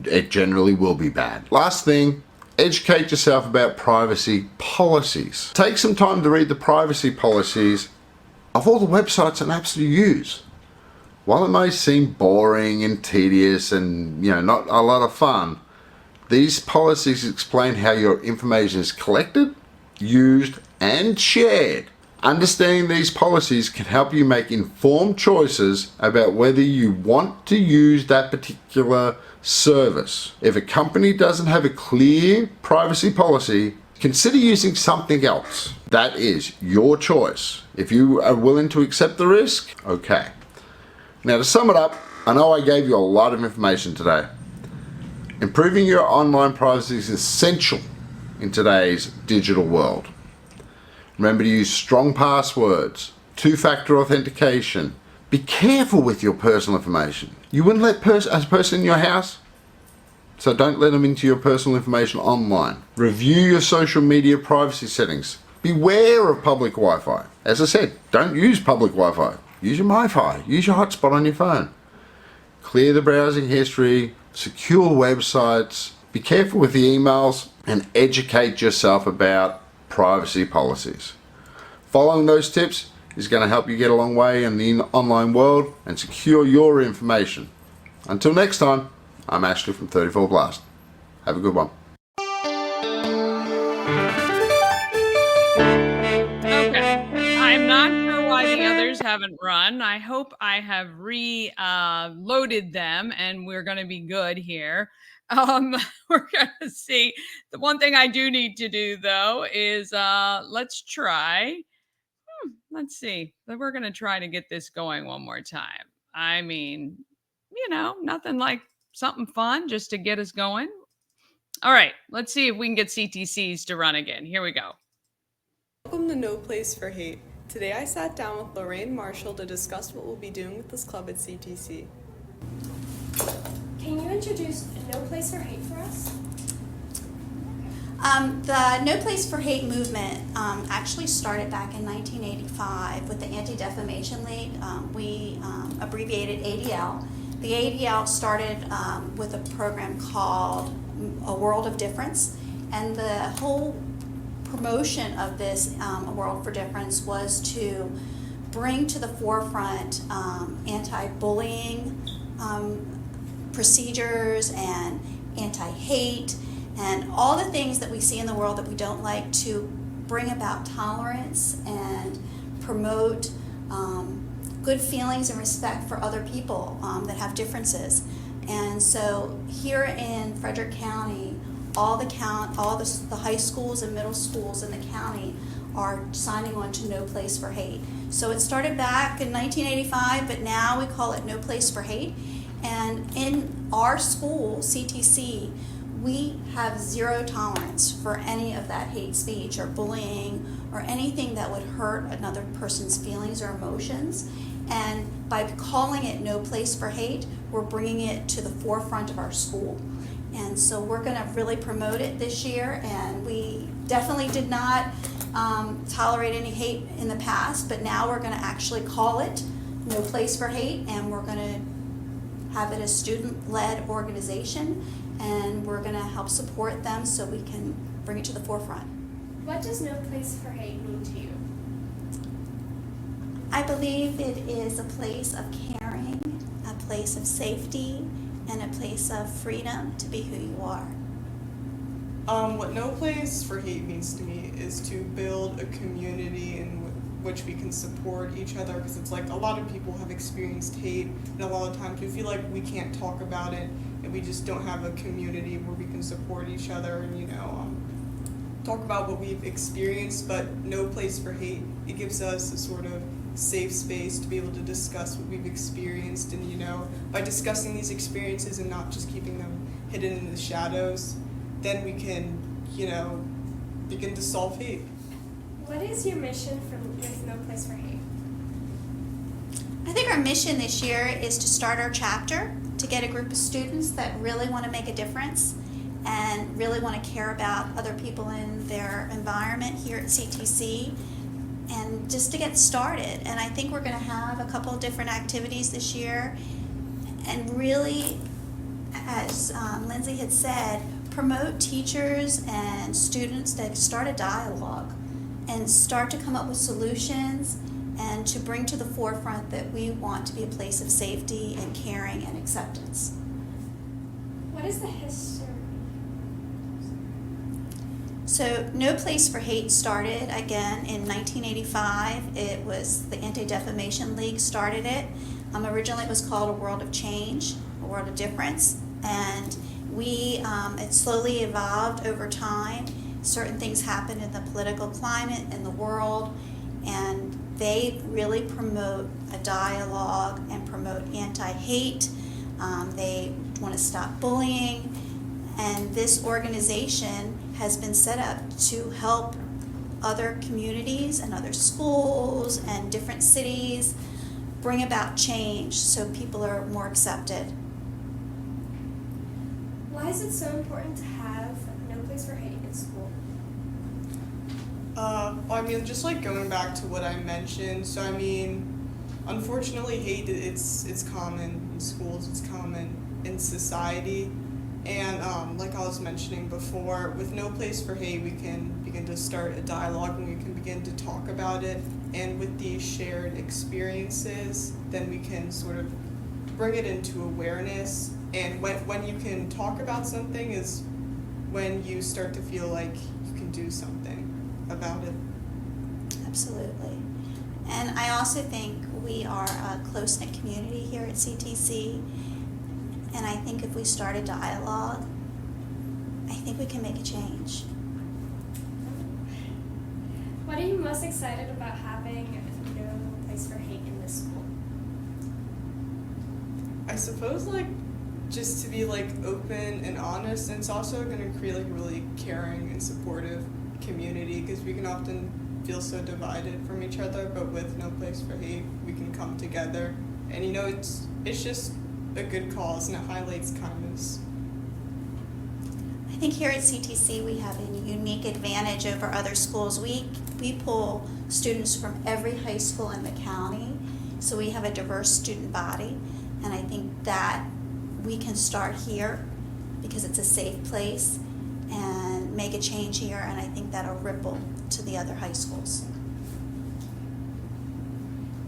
it generally will be bad. Last thing, educate yourself about privacy policies. Take some time to read the privacy policies of all the websites and apps you use. While it may seem boring and tedious and not a lot of fun, these policies explain how your information is collected, used, and shared. Understanding these policies can help you make informed choices about whether you want to use that particular service. If a company doesn't have a clear privacy policy, consider using something else. That is your choice. If you are willing to accept the risk, okay. Now, to sum it up, I know I gave you a lot of information today. Improving your online privacy is essential in today's digital world. Remember to use strong passwords, two-factor authentication. Be careful with your personal information. You wouldn't let a person in your house, so don't let them into your personal information online. Review your social media privacy settings. Beware of public Wi-Fi. As I said, don't use public Wi-Fi. Use your MiFi. Use your hotspot on your phone. Clear the browsing history. Secure websites. Be careful with the emails, and educate yourself about privacy policies. Following those tips is going to help you get a long way in the online world and secure your information. Until next time, I'm Ashley from 34 Blast. Have a good one. Okay. I'm not sure why the others haven't run. I hope I have loaded them and we're going to be good here. We're going to see. The one thing I do need to do, though, is let's try. Let's see. We're going to try to get this going one more time. I mean, nothing like something fun just to get us going. All right, let's see if we can get CTCs to run again. Here we go. Welcome to No Place for Hate. Today I sat down with Lorraine Marshall to discuss what we'll be doing with this club at CTC. Can you introduce No Place for Hate for us? The No Place for Hate movement actually started back in 1985 with the Anti-Defamation League. We abbreviated ADL. The ADL started with a program called A World of Difference, and the whole promotion of this A World for Difference was to bring to the forefront anti-bullying procedures and anti-hate and all the things that we see in the world that we don't like, to bring about tolerance and promote good feelings and respect for other people that have differences. And so here in Frederick County, all the high schools and middle schools in the county are signing on to No Place for Hate. So it started back in 1985, but now we call it No Place for Hate. And in our school, CTC, we have zero tolerance for any of that hate speech or bullying or anything that would hurt another person's feelings or emotions. And by calling it No Place for Hate, we're bringing it to the forefront of our school. And so we're going to really promote it this year. And we definitely did not tolerate any hate in the past, but now we're going to actually call it No Place for Hate, and we're going to have it a student-led organization, and we're going to help support them so we can bring it to the forefront. What does No Place for Hate mean to you? I believe it is a place of caring, a place of safety, and a place of freedom to be who you are. What No Place for Hate means to me is to build a community in which we can support each other, because it's like a lot of people have experienced hate, and a lot of times we feel like we can't talk about it, and we just don't have a community where we can support each other and, talk about what we've experienced. But No Place for Hate, it gives us a sort of safe space to be able to discuss what we've experienced, and by discussing these experiences and not just keeping them hidden in the shadows, then we can begin to solve hate. What is your mission with No Place for Hate? I think our mission this year is to start our chapter, to get a group of students that really want to make a difference and really want to care about other people in their environment here at CTC, and just to get started. And I think we're going to have a couple of different activities this year, and really, as Lindsay had said, promote teachers and students to start a dialogue and start to come up with solutions, and to bring to the forefront that we want to be a place of safety and caring and acceptance. What is the history? So No Place for Hate started again in 1985. It was the Anti-Defamation League started it. Originally it was called A World of Change, A World of Difference, and it slowly evolved over time. Certain things happened in the political climate in the world, and they really promote a dialogue and promote anti-hate. They want to stop bullying, and this organization has been set up to help other communities and other schools and different cities bring about change so people are more accepted. Why is it so important to have No Place for Hate in school? Just like going back to what I mentioned, so unfortunately hate, it's common in schools, it's common in society, and like I was mentioning before, with No Place for Hate, we can begin to start a dialogue and we can begin to talk about it, and with these shared experiences, then we can sort of bring it into awareness. And when you can talk about something is when you start to feel like you can do something about it. Absolutely. And I also think we are a close-knit community here at CTC, and I think if we start a dialogue, I think we can make a change. What are you most excited about having No Place for Hate in this school? I suppose like just to be like open and honest, and it's also going to create like a really caring and supportive community, because we can often feel so divided from each other, but with No Place for Hate we can come together, and you know, it's just a good cause, and it highlights kindness. I think here at CTC we have a unique advantage over other schools. We pull students from every high school in the county, so we have a diverse student body, and I think that we can start here because it's a safe place and make a change here, and I think that'll ripple to the other high schools.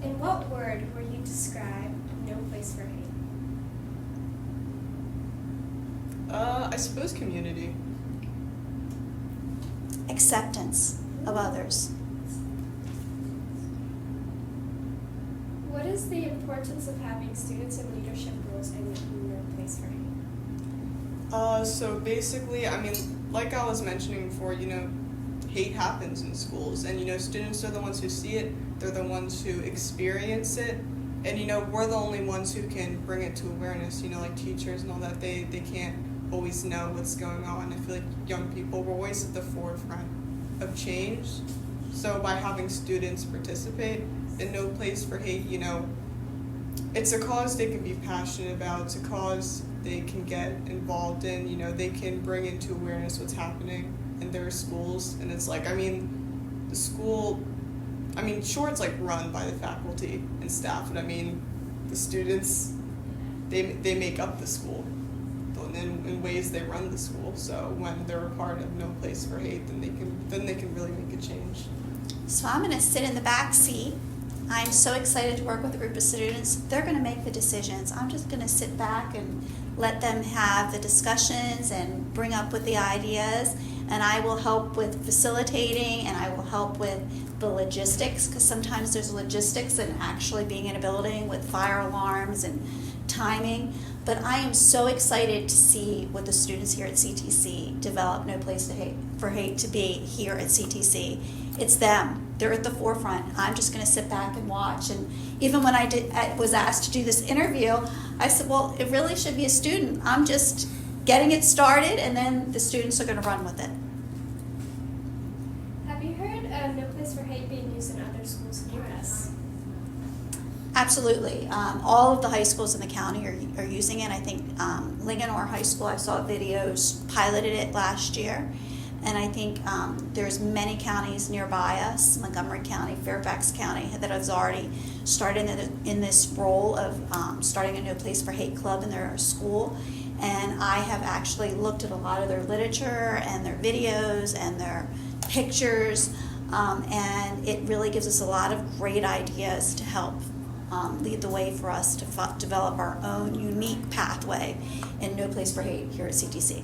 In what word would you describe No Place for Hate? I suppose community. Acceptance of others. What is the importance of having students in leadership roles in No Place for Hate? So basically, I mean, like I was mentioning before, you know, hate happens in schools, and you know, students are the ones who see it, they're the ones who experience it, and you know, we're the only ones who can bring it to awareness, you know, like teachers and all that, they can't always know what's going on. I feel like young people, we're always at the forefront of change, so by having students participate in No Place for Hate, you know, it's a cause they can be passionate about, it's a cause they can get involved in, you know, they can bring into awareness what's happening in their schools. And it's like, I mean, the school, I mean, sure, it's like run by the faculty and staff, but I mean, the students, they make up the school in ways they run the school. So when they're a part of No Place for Hate, then they can really make a change. So I'm going to sit in the back seat. I'm so excited to work with a group of students. They're going to make the decisions. I'm just going to sit back and let them have the discussions and bring up with the ideas, and I will help with facilitating, and I will help with the logistics, because sometimes there's logistics in actually being in a building with fire alarms and timing. But I am so excited to see what the students here at CTC develop No Place for Hate to be here at CTC. It's them. They're at the forefront. I'm just going to sit back and watch. And even when I was asked to do this interview, I said, well, it really should be a student. I'm just getting it started, and then the students are going to run with it. Have you heard of No Place for Hate being used in other schools in the U.S.? Absolutely. All of the high schools in the county are using it. I think Linganore High School, I saw videos, piloted it last year. And I think there's many counties nearby us, Montgomery County, Fairfax County, that has already started in this role of starting a No Place for Hate club in their school. And I have actually looked at a lot of their literature and their videos and their pictures, and it really gives us a lot of great ideas to help lead the way for us to develop our own unique pathway in No Place for Hate here at CTC.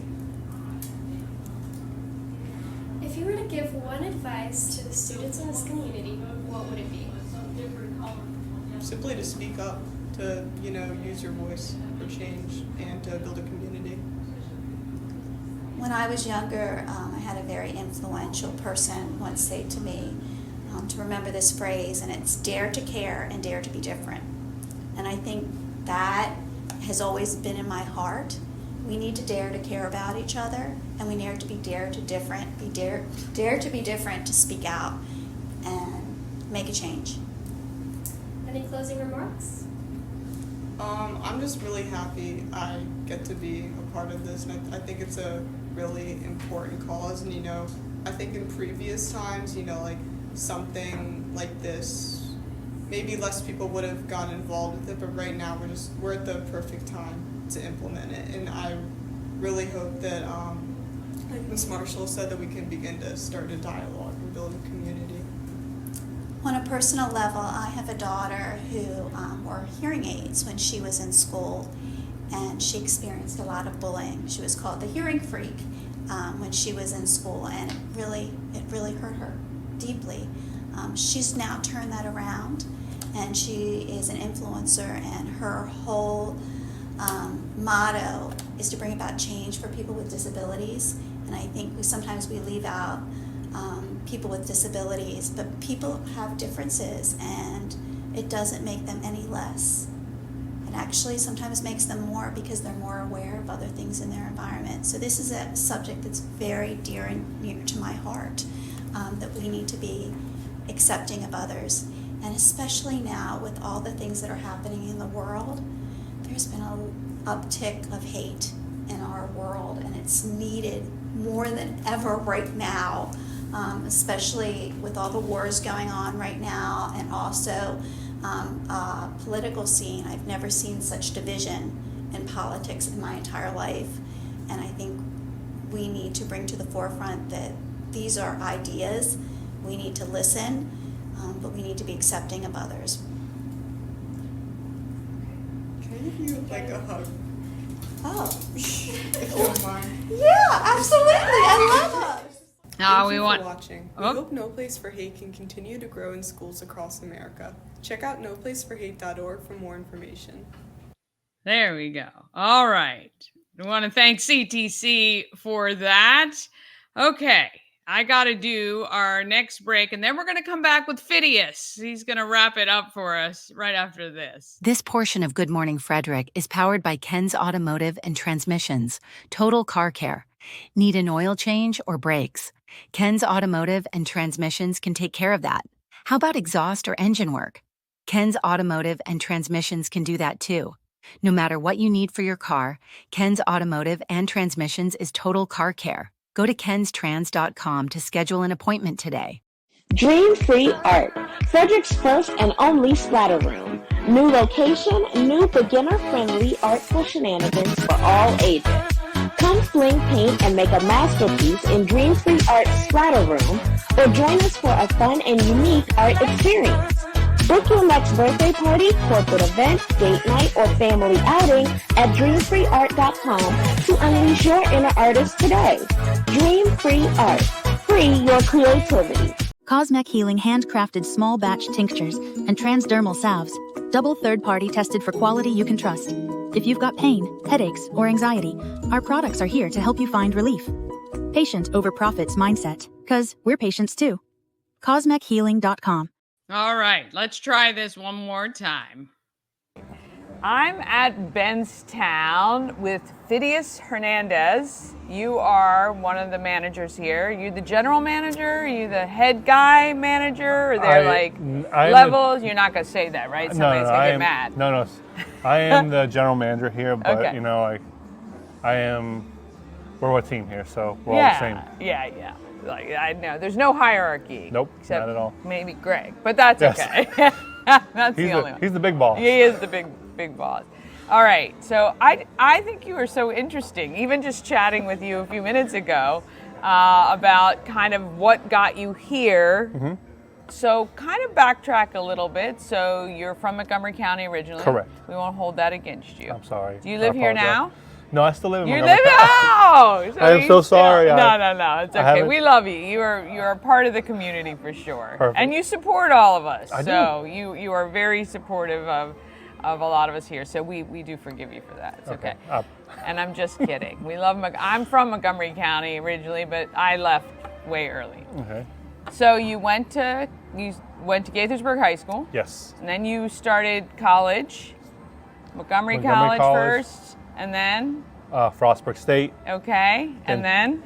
If you were to give one advice to the students in this community, what would it be? Simply to speak up, to, you know, use your voice for change, and to build a community. When I was younger, I had a very influential person once say to me to remember this phrase, and it's dare to care and dare to be different. And I think that has always been in my heart. We need to dare to care about each other, and we need to be dare to be different, to speak out and make a change. Any closing remarks? I'm just really happy I get to be a part of this, and I think it's a really important cause. And you know, I think in previous times, you know, like something like this, maybe less people would have gotten involved with it, but right now we're at the perfect time to implement it. And I really hope that, like Ms. Marshall said, that we can begin to start a dialogue and build a community. On a personal level, I have a daughter who wore hearing aids when she was in school, and she experienced a lot of bullying. She was called the hearing freak when she was in school, and it really hurt her deeply. She's now turned that around, and she is an influencer, and her whole motto is to bring about change for people with disabilities. And I think sometimes we leave out people with disabilities, but people have differences, and it doesn't make them any less. It actually sometimes makes them more because they're more aware of other things in their environment. So this is a subject that's very dear and near to my heart, that we need to be accepting of others. And especially now with all the things that are happening in the world, there's been an uptick of hate in our world, and it's needed more than ever right now, especially with all the wars going on right now, and also political scene. I've never seen such division in politics in my entire life, and I think we need to bring to the forefront that these are ideas. We need to listen, but we need to be accepting of others. Can I give you like a hug? Oh, If you don't mind. yeah, absolutely. I love hugs. Thank we you want. for watching. We Oh. hope No Place for Hate can continue to grow in schools across America. Check out noplaceforhate.org for more information. There we go. All right. I want to thank CTC for that. Okay. I got to do our next break, and then we're going to come back with Fidias. He's going to wrap it up for us right after this. This portion of Good Morning Frederick is powered by Ken's Automotive and Transmissions, Total Car Care. Need an oil change or brakes? Ken's Automotive and Transmissions can take care of that. How about exhaust or engine work? Ken's Automotive and Transmissions can do that too. No matter what you need for your car, Ken's Automotive and Transmissions is Total Car Care. Go to kenstrans.com to schedule an appointment today. Dream Free Art, Frederick's first and only splatter room. New location, new beginner-friendly artful shenanigans for all ages. Come fling paint and make a masterpiece in Dream Free Art Splatter Room, or join us for a fun and unique art experience. Book your next birthday party, corporate event, date night, or family outing at dreamfreeart.com to unleash your inner artist today. Dream Free Art. Free your creativity. Cosmec Healing handcrafted small batch tinctures and transdermal salves, double third-party tested for quality you can trust. If you've got pain, headaches, or anxiety, our products are here to help you find relief. Patient over profits mindset, 'cause we're patients too. CosmecHealing.com. All right, let's try this one more time. I'm at Bentztown with Fidias Hernandez. You are one of the managers here. Are you the general manager? Are you the head guy manager? Are there levels? You're not going to say that, right? Somebody's going to get mad. No. I am the general manager here, but Okay. we're a team here, so we're all the same. Yeah. Like, I know there's no hierarchy. Nope, except not at all. Maybe Greg, but that's Yes. okay. That's the only one. He's the big boss. He is the big boss. All right, so I think you were so interesting, even just chatting with you a few minutes ago about kind of what got you here. Mm-hmm. So kind of backtrack a little bit. So you're from Montgomery County originally. Correct. We won't hold that against you. I'm sorry. Do you live here now? No, I still live in You Montgomery live County. so I am so sorry. No, it's I okay. haven't- We love you. You're a part of the community for sure. Perfect. And you support all of us. I do. So you are very supportive of a lot of us here. So we do forgive you for that. It's okay. And I'm just kidding. We love I'm from Montgomery County originally, but I left way early. Okay. So you went to Gaithersburg High School. Yes. And then you started college. Montgomery College first, and then Frostburg State. okay, and then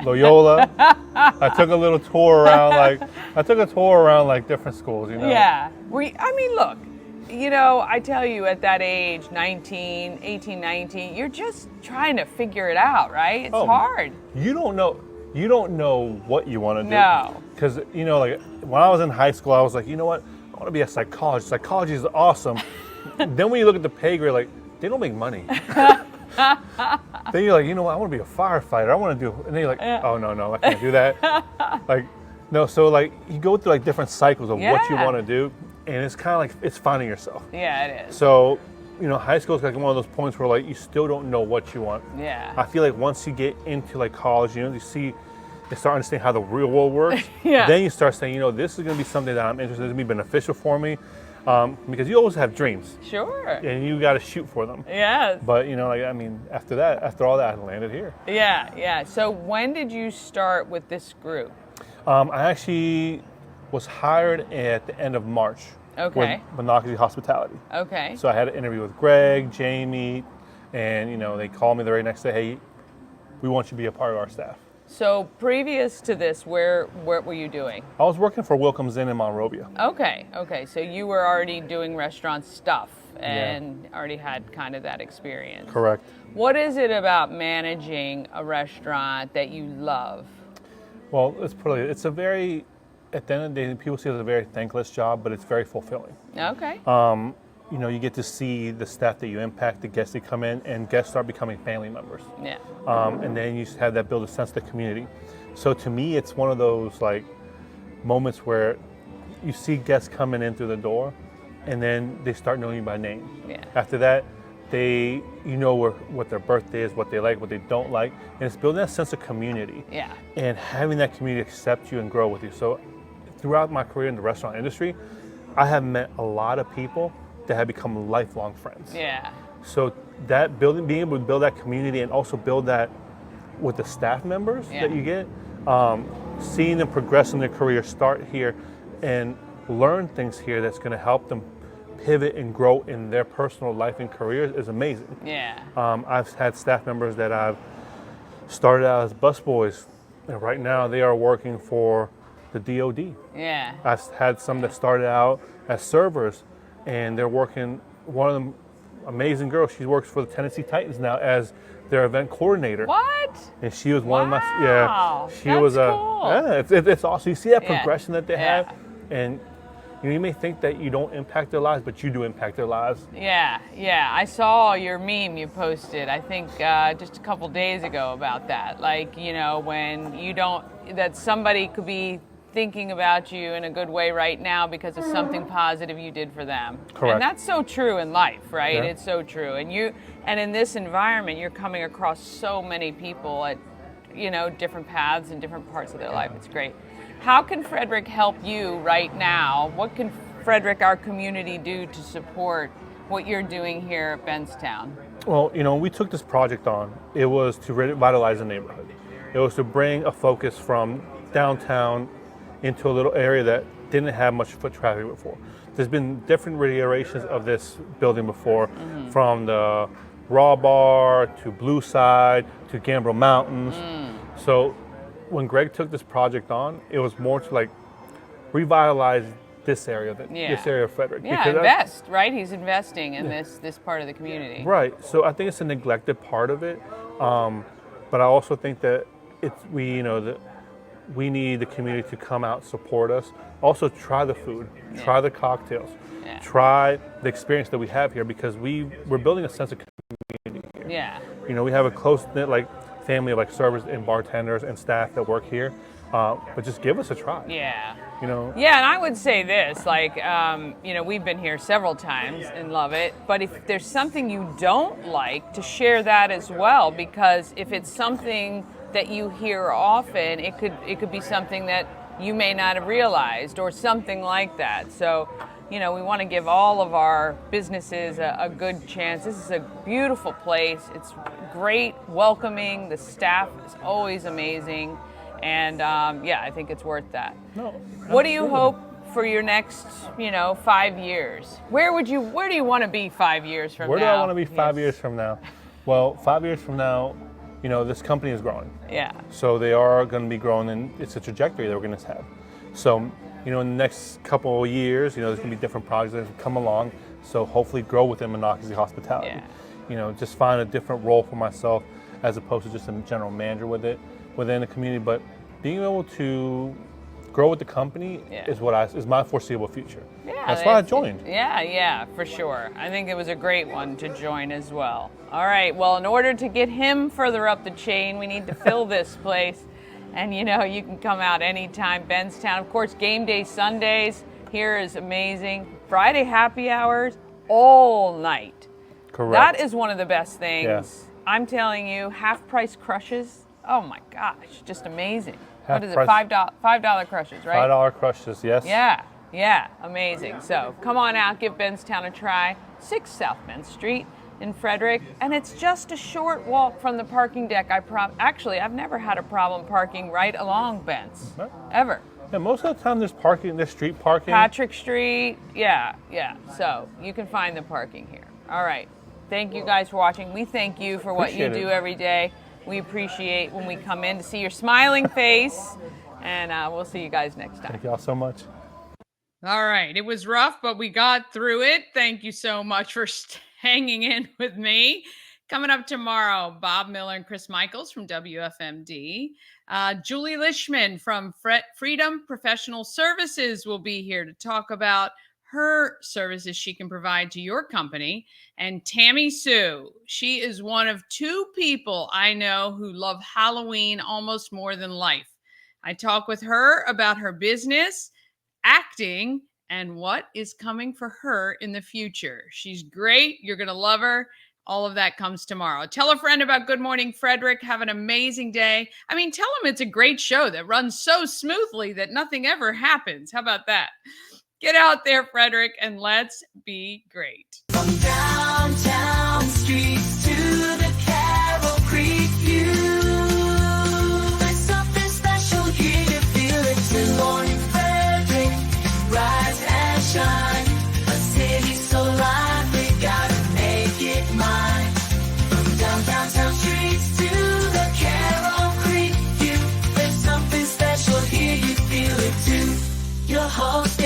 Loyola. I took a little tour around, different schools, you know. Yeah. Look, I tell you, at that age, 18, 19, you're just trying to figure it out, right? It's hard. You don't know what you want to do. No. Because, when I was in high school, I was like, you know what? I want to be a psychologist. Psychology is awesome. Then when you look at the pay grade, they don't make money. Then you're like, you know what? I want to be a firefighter. I want to do, and then you're like, oh, no, I can't do that. So you go through different cycles of what you want to do, and it's kind of it's finding yourself. Yeah, it is. So, high school is one of those points where you still don't know what you want. Yeah. I feel once you get into college, you start understanding how the real world works. Yeah. Then you start saying, this is going to be something that I'm interested in, it's going to be beneficial for me. Because you always have dreams. Sure. And you got to shoot for them. Yes. But, after all that, I landed here. Yeah. So when did you start with this group? I actually was hired at the end of March. Okay. with Monocacy Hospitality. Okay. So I had an interview with Greg, Jamie, and they called me the very next day. Hey, we want you to be a part of our staff. So previous to this, what were you doing? I was working for Wilcomb's Inn in Monrovia. Okay. So you were already doing restaurant stuff and already had kind of that experience. Correct. What is it about managing a restaurant that you love? Well, it's a very, at the end of the day, people see it as a very thankless job, but it's very fulfilling. Okay. You get to see the staff that you impact, the guests that come in, and guests start becoming family members. Yeah. And then you have that build a sense of the community. So to me, it's one of those like moments where you see guests coming in through the door, and then they start knowing you by name. Yeah. After that, what their birthday is, what they like, what they don't like, and it's building that sense of community. Yeah. And having that community accept you and grow with you. So throughout my career in the restaurant industry, I have met a lot of people that have become lifelong friends. Yeah. So that being able to build that community and also build that with the staff members that you get, seeing them progress in their career, start here and learn things here that's going to help them pivot and grow in their personal life and careers is amazing. Yeah. I've had staff members that I've started out as busboys, and right now they are working for the DOD. Yeah. I've had some that started out as servers, and they're working. One of them, amazing girl, she works for the Tennessee Titans now as their event coordinator. What? And she was one of my She that's was cool. it's awesome. You see that Yeah. progression that they have, and you may think that you don't impact their lives, but you do impact their lives. Yeah. I saw your meme you posted, I think just a couple days ago about that. Like, when that somebody could be thinking about you in a good way right now because of something positive you did for them. Correct. And that's so true in life, right? Yeah. It's so true. And in this environment, you're coming across so many people at, different paths and different parts of their life. It's great. How can Frederick help you right now? What can Frederick, our community, do to support what you're doing here at Bentztown? Well, we took this project on. It was to revitalize the neighborhood. It was to bring a focus from downtown into a little area that didn't have much foot traffic before. There's been different reiterations of this building before, from the Raw Bar to Blue Side to Gambrel Mountains. So when Greg took this project on, it was more to revitalize this area, this area of Frederick. Yeah, invest, right? He's investing in this part of the community. Right. So I think it's a neglected part of it, but I also think that we need the community to come out, support us. Also, try the food, try the cocktails, try the experience that we have here, because we're building a sense of community here. Yeah. We have a close-knit family of servers and bartenders and staff that work here, but just give us a try. Yeah. Yeah, and I would say this, we've been here several times and love it, but if there's something you don't like, to share that as well, because if it's something that you hear often, it could be something that you may not have realized or something like that. So, we want to give all of our businesses a good chance. This is a beautiful place. It's great, welcoming. The staff is always amazing. And I think it's worth that. No. What do you hope for your next, 5 years? Where do you want to be 5 years from now? Where do I want to be 5 years from now? Well, 5 years from now, this company is growing. Yeah. So they are going to be growing, and it's a trajectory that we're going to have. So, in the next couple of years, there's going to be different projects that come along. So hopefully grow within Monocacy Hospitality. Yeah. Just find a different role for myself as opposed to just a general manager within the community. But being able to grow with the company is my foreseeable future. Yeah, that's why I joined. Yeah, for sure. I think it was a great one to join as well. All right, well, in order to get him further up the chain, we need to fill this place. And you can come out anytime. Bentztown, of course, game day Sundays here is amazing. Friday happy hours all night. Correct. That is one of the best things. Yes. I'm telling you, half price crushes. Oh my gosh, just amazing. What is it? Half price. $5 crushes, right? $5 crushes, yes. Yeah, amazing. So come on out, give Bentztown a try. 6 South Main Street in Frederick, and it's just a short walk from the parking deck. Actually, I've never had a problem parking right along Benz, ever. And most of the time there's parking, there's street parking. Patrick Street. Yeah. So you can find the parking here. All right. Thank you guys for watching. We thank you for what you do every day. We appreciate when we come in to see your smiling face. And we'll see you guys next time. Thank y'all so much. All right. It was rough, but we got through it. Thank you so much for hanging in with me. Coming up tomorrow, Bob Miller and Chris Michaels from WFMD. Julie Lishman from Freedom Professional Services will be here to talk about her services she can provide to your company. And Tammy Sue, she is one of 2 people I know who love Halloween almost more than life. I talk with her about her business, acting, and what is coming for her in the future. She's great. You're going to love her. All of that comes tomorrow. Tell a friend about Good Morning Frederick. Have an amazing day. I mean, tell them it's a great show that runs so smoothly that nothing ever happens. How about that? Get out there, Frederick, and let's be great. From downtown streets to the Carroll Creek view, there's something special here, you feel it. Good Morning Frederick, rise and shine. A city so lively, gotta make it mine. From downtown streets to the Carroll Creek view, there's something special here, you feel it too. Your host